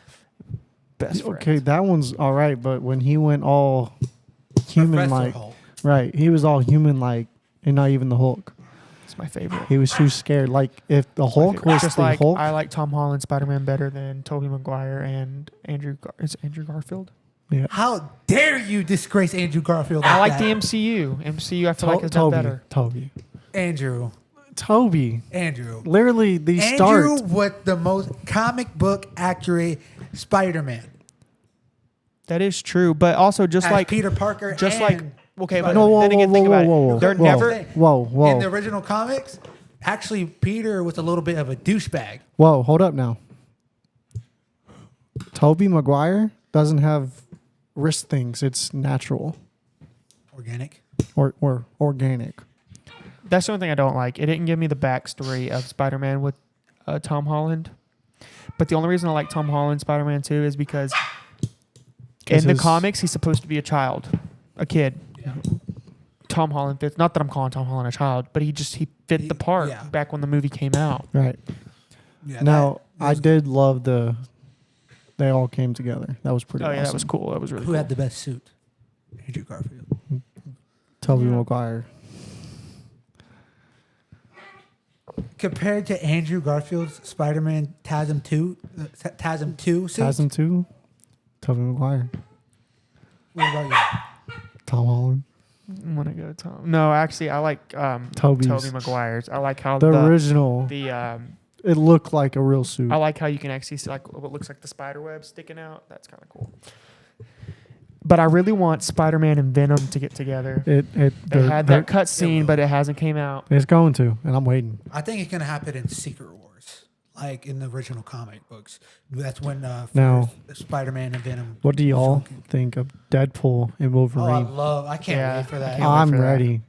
Best friend. okay, that one's all right. But when he went all human like, Hulk. right, he was all human like, and not even the Hulk. It's my favorite. He was too scared. Like if the Hulk was Just the like Hulk, I like Tom Holland Spider-Man better than Tobey Maguire and Andrew Garfield. yeah. How dare you disgrace Andrew Garfield? I like that? the MCU. MCU I feel like is done better. Toby. Andrew. Literally, the Andrew start. with the most comic book accurate Spider-Man. That is true, but also just As like Peter Parker. just and like okay, but Spider-Man. No, whoa, then again, whoa, think whoa, about whoa, it. whoa, They're whoa. never. Whoa. In the original comics, actually, Peter was a little bit of a douchebag. Whoa, hold up now. Tobey Maguire doesn't have wrist things. It's natural Organic. or organic. That's the only thing I don't like. It didn't give me the backstory of Spider-Man with Tom Holland. But the only reason I like Tom Holland Spider-Man 2 is because in the comics he's supposed to be a child, a kid. Yeah. Tom Holland fits. Not that I'm calling Tom Holland a child, but he fit the part yeah. back when the movie came out. Right. Yeah, Now, that I was- did love they all came together. That was pretty Oh awesome. yeah, that was cool. That was really Who cool. had the best suit? Andrew Garfield. Tobey Yeah. Maguire. Compared to Andrew Garfield's Spider-Man TASM 2 suit. TASM 2, Tobey Maguire. What about you? Tom Holland. I'm gonna go Tom. No, actually, I like Tobey's. Tobey Maguire's. I like how The original. the It looked like a real suit. I like how you can actually see like what looks like the spider web sticking out. That's kind of cool. But I really want Spider-Man and Venom to get together. They had that cut scene, but it hasn't came out. It's going to, and I'm waiting. I think it's gonna happen in Secret Wars, like in the original comic books. That's when Now- first Spider-Man and Venom. What do y'all think of Deadpool and Oh, Wolverine? I can't Yeah, wait for I that. can't All wait I'm for that. ready.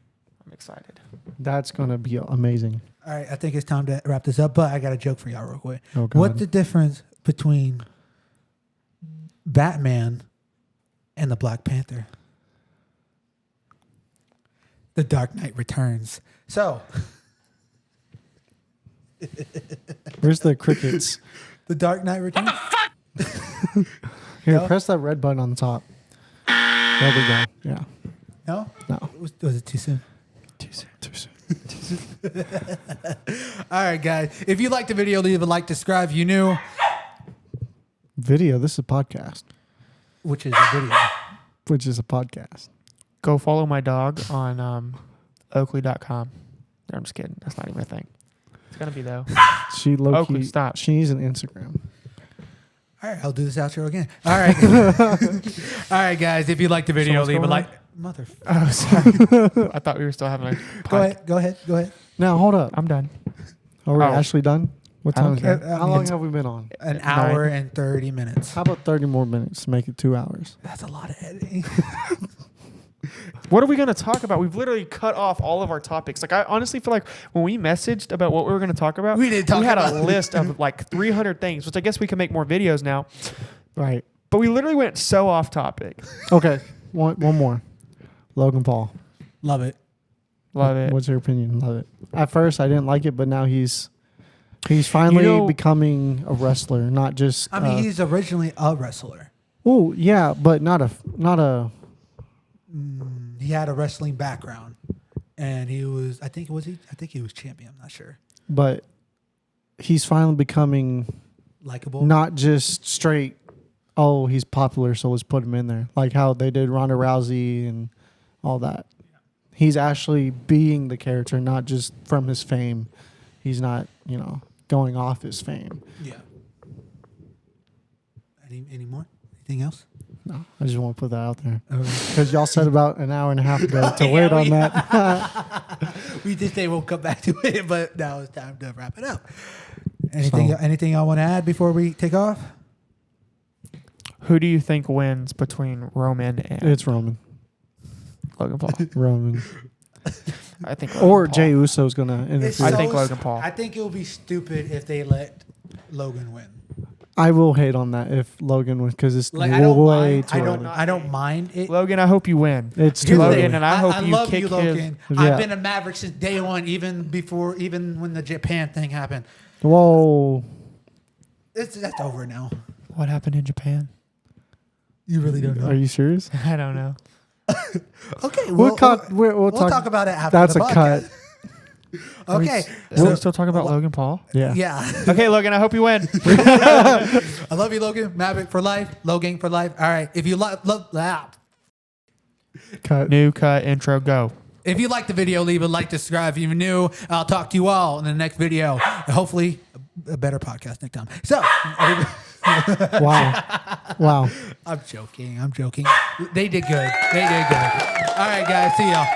I'm excited. That's going to be amazing. right, I think it's time to wrap this up. But I got a joke for y'all real quick. Oh, God. What's the difference between Batman and the Black Panther? The Dark Knight Returns. So, Where's the crickets? the Dark Knight Returns. Here, No? press that red button on the top. There we go. Yeah. No, No. was it too soon? Too soon. All right, guys. If you liked the video, leave a like, subscribe. If you new, Video. This is a podcast, which is a video. which is a podcast. Go follow my dog on Oakley.com. No, I'm just kidding. That's not even a thing. It's gonna be though. She low Oakley, key. stop. She needs an Instagram. All right, I'll do this outro again. All right. All right, guys. If you liked the video, Someone's leave a going like. Mother. Oh, sorry. I thought we were still having a Go ahead. Now, hold up. I'm done. Are we Oh. actually done? What I don't time is it? care. How long have we been on? An hour and 30 minutes. How about 30 more minutes to make it 2 hours? That's a lot of editing. What are we going to talk about? We've literally cut off all of our topics. Like, I honestly feel like when we messaged about what we were going to talk about, We didn't talk we had about a list of like 300 things, which I guess we can make more videos now. Right. But we literally went so off topic. Okay. One more. Logan Paul. Love it. Love it. What's your opinion? Love it. At first, I didn't like it, but now he's finally becoming a wrestler, not just. I mean, he's originally a wrestler. Oh yeah, but not a. He had a wrestling background, and he was. I think he was champion. I'm not sure. But he's finally becoming Likeable. not just straight. Oh, he's popular, so let's put him in there. Like how they did Ronda Rousey and all that. He's actually being the character, not just from his fame. He's not, going off his fame. Yeah. Any more? Anything else? No, I just want to put that out there. Okay. Because y'all said about an hour and a half ago to wait on that. We did say we'll come back to it, but now it's time to wrap it up. Anything y'all want to add before we take off? Who do you think wins between Roman and It's Roman. Logan Paul? Roman. I think Logan Or Paul. Jey Uso's going to interfere. I think Logan Paul. I think it would be stupid if they let Logan win. I will hate on that if Logan wins because it's Like way I don't mind. too early. I don't mind it. Logan, I hope you win. It's Here's too the early. Logan, and I hope you love kick you, his. Logan. Yeah. I've been a Maverick since day one, even when the Japan thing happened. Whoa. That's over now. What happened in Japan? You really don't know. Are you serious? I don't know. Okay, We'll talk about it after That's the a podcast. cut. Okay. Are we still talking about Logan Paul? Yeah. Yeah. Okay, Logan, I hope you win. I love you, Logan. Maverick for life. Logan for life. All right. If you love Cut. New cut intro, go. If you like the video, leave a like, subscribe. If you're new, I'll talk to you all in the next video. And hopefully, a better podcast next time. So, Wow. I'm joking. They did good. All right, guys. See y'all.